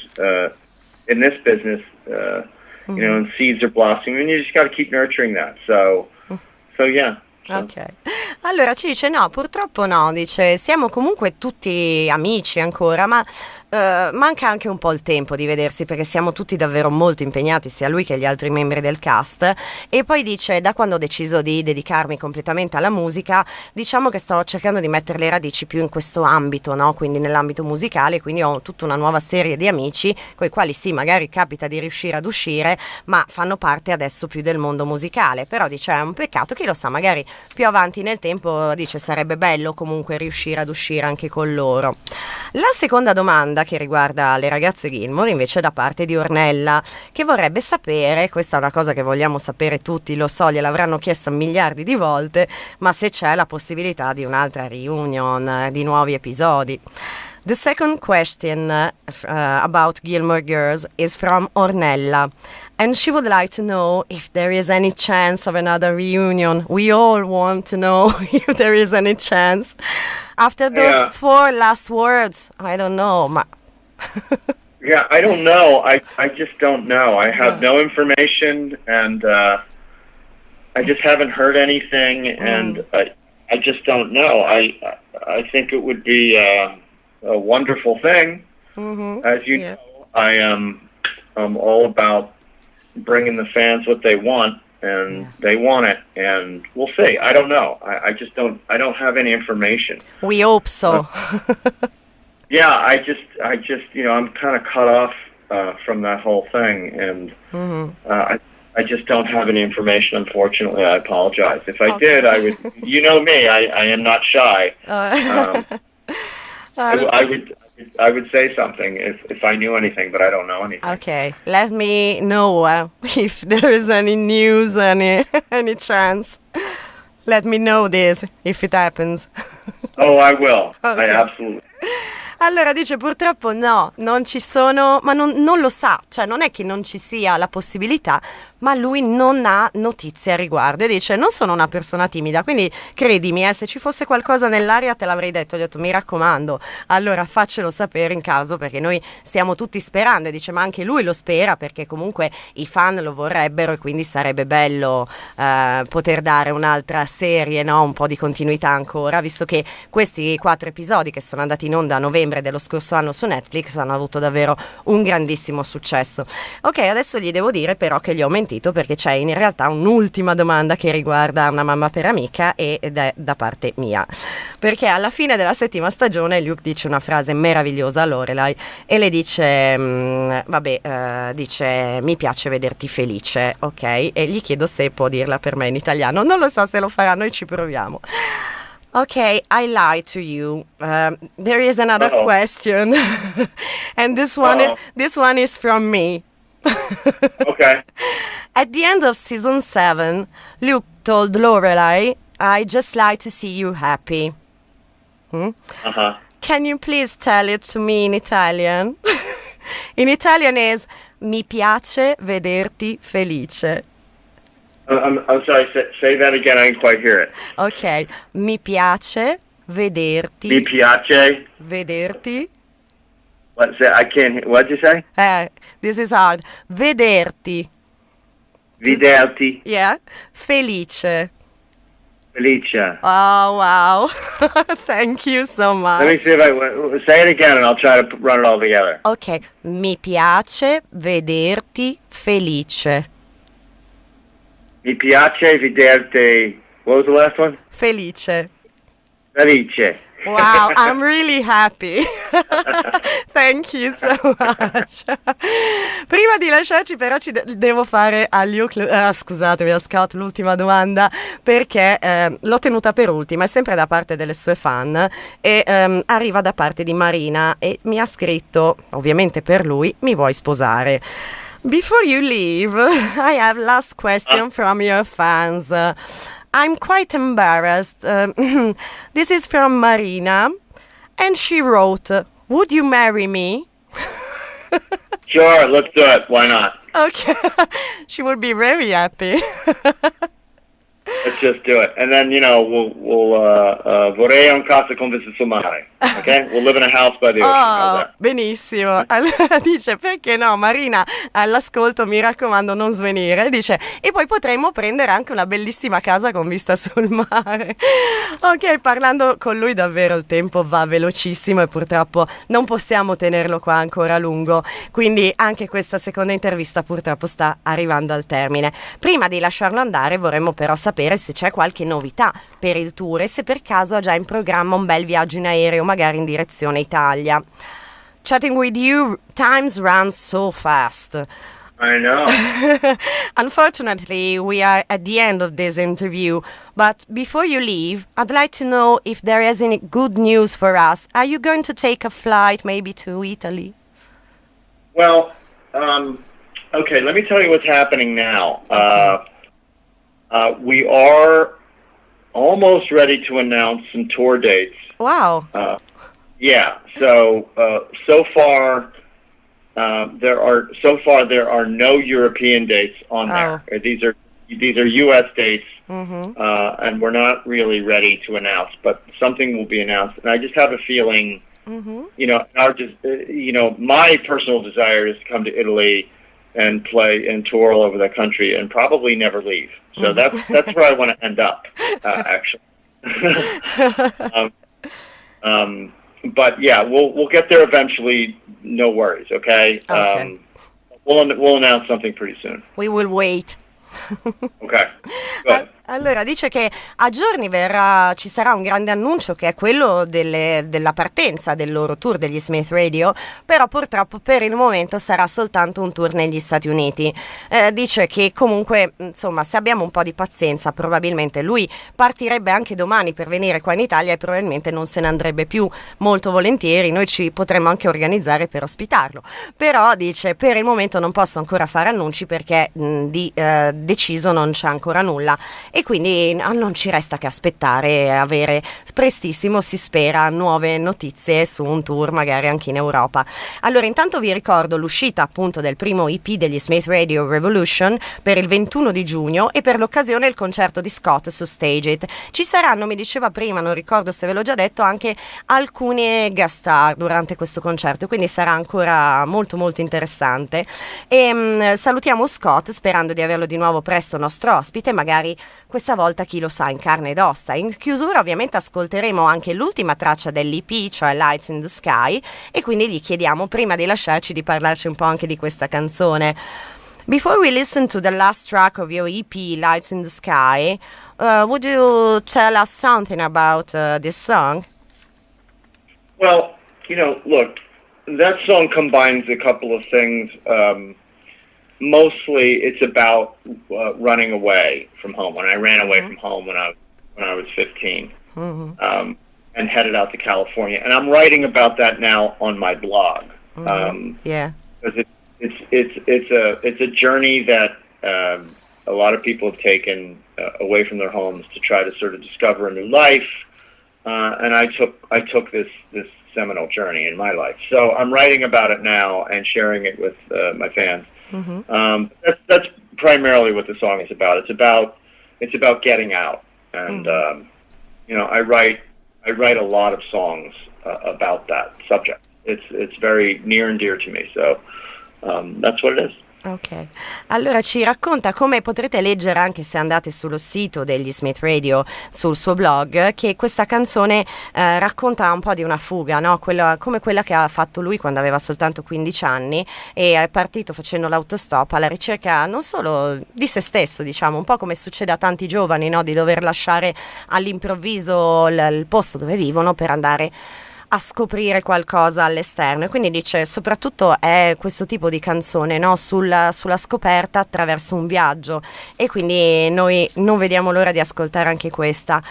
in this business. And seeds are blossoming, and you just got to keep nurturing that. So yeah. Ok, allora ci dice no, purtroppo no, dice siamo comunque tutti amici ancora, ma manca anche un po' il tempo di vedersi perché siamo tutti davvero molto impegnati, sia lui che gli altri membri del cast. E poi dice da quando ho deciso di dedicarmi completamente alla musica, diciamo che sto cercando di mettere le radici più in questo ambito, no? Quindi nell'ambito musicale, quindi ho tutta una nuova serie di amici con i quali sì, magari capita di riuscire ad uscire, ma fanno parte adesso più del mondo musicale. Però dice è un peccato, chi lo sa, magari più avanti nel tempo, dice sarebbe bello comunque riuscire ad uscire anche con loro. La seconda domanda che riguarda le ragazze Gilmore invece è da parte di Ornella, che vorrebbe sapere, questa è una cosa che vogliamo sapere tutti, lo so, gliel'avranno chiesto miliardi di volte, ma se c'è la possibilità di un'altra reunion, di nuovi episodi. The second question about Gilmore Girls is from Ornella, and she would like to know if there is any chance of another reunion. We all want to know if there is any chance. After those 4 last words, I don't know. Yeah, I don't know. I just don't know. I have no information, and I just haven't heard anything, and I just don't know. I think it would be a wonderful thing. As you know, I am all about bringing the fans what they want, and they want it, and we'll see. I don't know. I just don't. I don't have any information. We hope so. Yeah, I just, I'm kind of cut off from that whole thing, and I just don't have any information. Unfortunately, I apologize. If I did, I would. You know me. I am not shy. I would say something if I knew anything, but I don't know anything. Okay, let me know if there is any news, any chance. Let me know this if it happens. Oh, I will. Okay. I absolutely. Allora dice purtroppo no, non ci sono, ma non lo sa, cioè non è che non ci sia la possibilità, ma lui non ha notizie a riguardo e dice non sono una persona timida, quindi credimi, se ci fosse qualcosa nell'aria te l'avrei detto, gli ho detto mi raccomando, allora faccelo sapere in caso, perché noi stiamo tutti sperando, e dice ma anche lui lo spera perché comunque i fan lo vorrebbero e quindi sarebbe bello poter dare un'altra serie, no? Un po' di continuità ancora, visto che questi 4 episodi che sono andati in onda a novembre dello scorso anno su Netflix hanno avuto davvero un grandissimo successo. Ok, adesso gli devo dire però che gli ho mentito, perché c'è in realtà un'ultima domanda che riguarda Una Mamma Per Amica ed è da parte mia, perché alla fine della 7ª stagione Luke dice una frase meravigliosa a Lorelai e le dice dice mi piace vederti felice, ok? E gli chiedo se può dirla per me in italiano, non lo so se lo farà, noi ci proviamo. Okay, I lied to you. There is another question, and this one is from me. Okay. At the end of season 7, Luke told Lorelai, "I just like to see you happy." Can you please tell it to me in Italian? In Italian is "Mi piace vederti felice." I'm sorry, say that again, I didn't quite hear it. Ok, mi piace vederti. Mi piace? Vederti. What'd you say? This is hard. Vederti. Vederti. Yeah. Felice. Felice. Oh, wow. Thank you so much. Let me see if say it again and I'll try to run it all together. Ok, mi piace vederti felice. Mi piace vederti. What was the last one? Felice. Felice. Wow, I'm really happy. Thank you so much. Prima di lasciarci però devo fare a Luke, scusatemi, a Scott l'ultima domanda, perché l'ho tenuta per ultima, è sempre da parte delle sue fan e arriva da parte di Marina e mi ha scritto, ovviamente per lui, mi vuoi sposare? Before you leave, I have last question from your fans. I'm quite embarrassed. This is from Marina, and she wrote, "Would you marry me?" Sure, let's do it. Why not? Okay, she would be very happy. Let's just do it, and then we'll vorrei un casa con vista sul mare. Okay, we'll live in a house by the ocean. Benissimo. Allora dice perché no, Marina, all'ascolto mi raccomando non svenire. Dice e poi potremmo prendere anche una bellissima casa con vista sul mare. Ok, parlando con lui davvero il tempo va velocissimo e purtroppo non possiamo tenerlo qua ancora a lungo. Quindi anche questa seconda intervista purtroppo sta arrivando al termine. Prima di lasciarlo andare vorremmo però sapere se c'è qualche novità per il tour e se per caso ha già in programma un bel viaggio in aereo, magari in direzione Italia. Chatting with you, times run so fast. I know. Unfortunately, we are at the end of this interview, but before you leave, I'd like to know if there is any good news for us. Are you going to take a flight maybe to Italy? Well, okay, let me tell you what's happening now. Okay. We are almost ready to announce some tour dates. Wow. Yeah. So far there are no European dates on there. These are U.S. dates, and we're not really ready to announce, but something will be announced. And I just have a feeling, my personal desire is to come to Italy and play and tour all over the country and probably never leave. So that's where I want to end up, actually. But yeah, we'll get there eventually. no worries, okay? Okay. We'll announce something pretty soon. We will wait. Okay, good. Allora dice che a giorni ci sarà un grande annuncio, che è quello della partenza del loro tour degli SMITHRADIO, però purtroppo per il momento sarà soltanto un tour negli Stati Uniti. Dice che comunque, insomma, se abbiamo un po' di pazienza, probabilmente lui partirebbe anche domani per venire qua in Italia e probabilmente non se ne andrebbe più molto volentieri. Noi ci potremmo anche organizzare per ospitarlo, però dice per il momento non posso ancora fare annunci perché di deciso non c'è ancora nulla, e quindi non ci resta che aspettare e avere prestissimo, si spera, nuove notizie su un tour magari anche in Europa. Allora intanto vi ricordo l'uscita appunto del primo EP degli SMITHRADIO, Revolution, per il 21 di giugno, e per l'occasione il concerto di Scott su Stage It. Ci saranno, mi diceva prima, non ricordo se ve l'ho già detto, anche alcune guest star durante questo concerto, quindi sarà ancora molto molto interessante. E salutiamo Scott sperando di averlo di nuovo presto nostro ospite, magari questa volta chi lo sa in carne ed ossa. In chiusura ovviamente ascolteremo anche l'ultima traccia dell'EP, cioè Lights in the Sky, e quindi gli chiediamo prima di lasciarci di parlarci un po' anche di questa canzone. Before we listen to the last track of your EP, Lights in the Sky, would you tell us something about this song? Well, look, that song combines a couple of things. Mostly, it's about running away from home. When I ran away from home when I was 15, and headed out to California, and I'm writing about that now on my blog. Because it's a journey that a lot of people have taken away from their homes to try to sort of discover a new life, and I took this seminal journey in my life. So I'm writing about it now and sharing it with my fans. That's primarily what the song is about. It's about getting out, and I write a lot of songs about that subject. It's very near and dear to me, so that's what it is. Ok, allora ci racconta, come potrete leggere anche se andate sullo sito degli SMITHRADIO, sul suo blog, che questa canzone racconta un po' di una fuga, no? Come quella che ha fatto lui quando aveva soltanto 15 anni e è partito facendo l'autostop alla ricerca non solo di se stesso, diciamo, un po' come succede a tanti giovani, no? Di dover lasciare all'improvviso il posto dove vivono per andare a scoprire qualcosa all'esterno. E quindi dice soprattutto è questo tipo di canzone, no? sulla scoperta attraverso un viaggio, e quindi noi non vediamo l'ora di ascoltare anche questa.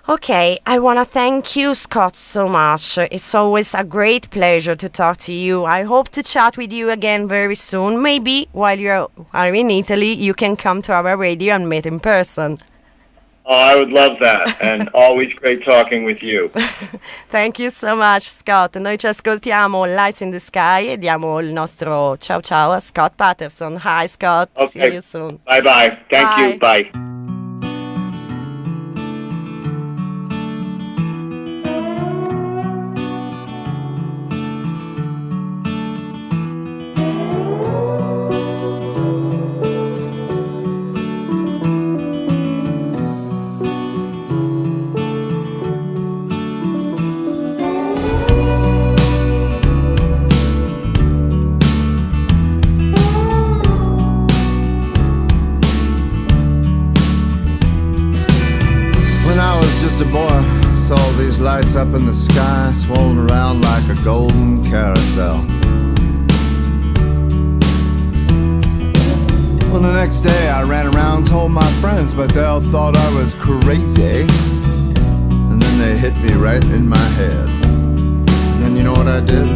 Okay, I want to thank you, Scott, so much. It's always a great pleasure to talk to you. I hope to chat with you again very soon. Maybe while you are in Italy, you can come to our radio and meet in person. Oh, I would love that, and always great talking with you. Thank you so much, Scott. Noi ci ascoltiamo Lights in the Sky e diamo il nostro ciao ciao a Scott Patterson. Hi, Scott. Okay. See you soon. Bye-bye. Thank Bye. you. Bye. Lights up in the sky, swirling around like a golden carousel. Well, the next day I ran around, told my friends, but they all thought I was crazy. And then they hit me right in my head. And you know what I did?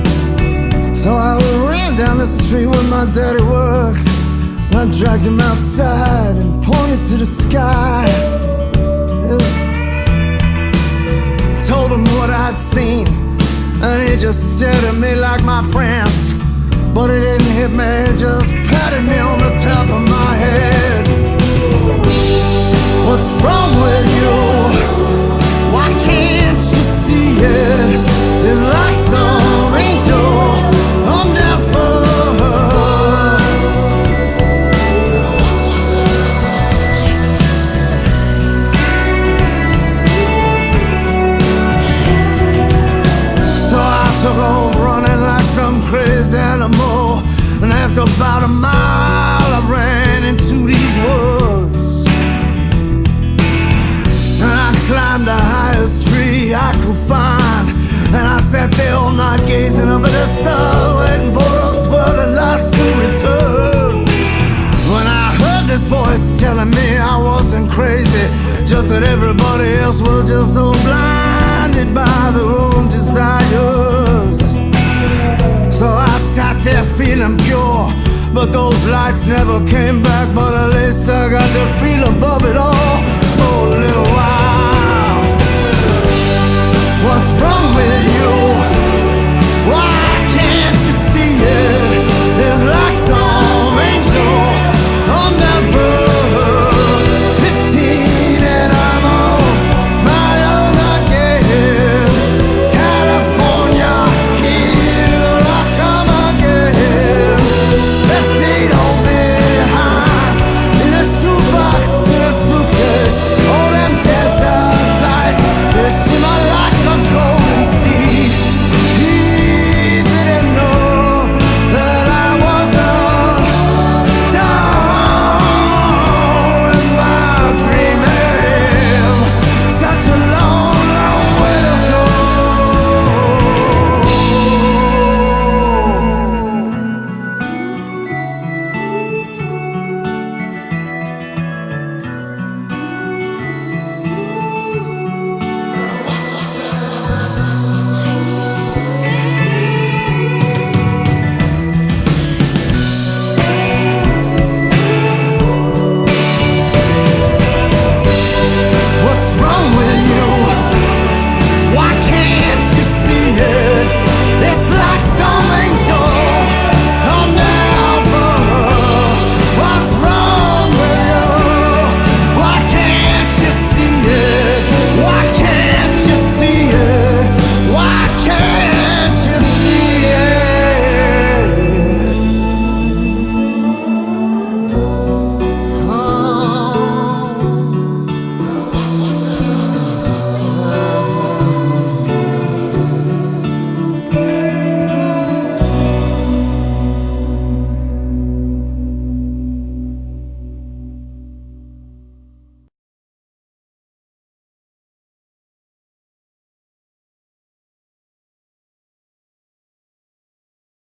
So I ran down the street where my daddy works. I dragged him outside and pointed to the sky. Told him what I'd seen, and he just stared at me like my friends. But it didn't hit me, it just patted me on the top of my head. What's wrong with you? Why can't you see it? It's like some angel I'm down for. Took off running like some crazy about a mile, I ran into these woods. And I climbed the highest tree I could find, and I sat there all night gazing up at the stars, waiting for us for the lights to return. When I heard this voice telling me I wasn't crazy, just that everybody else was just so blinded by their own desires. So I sat there feeling pure, but those lights never came back. But at least I got to feel above it all.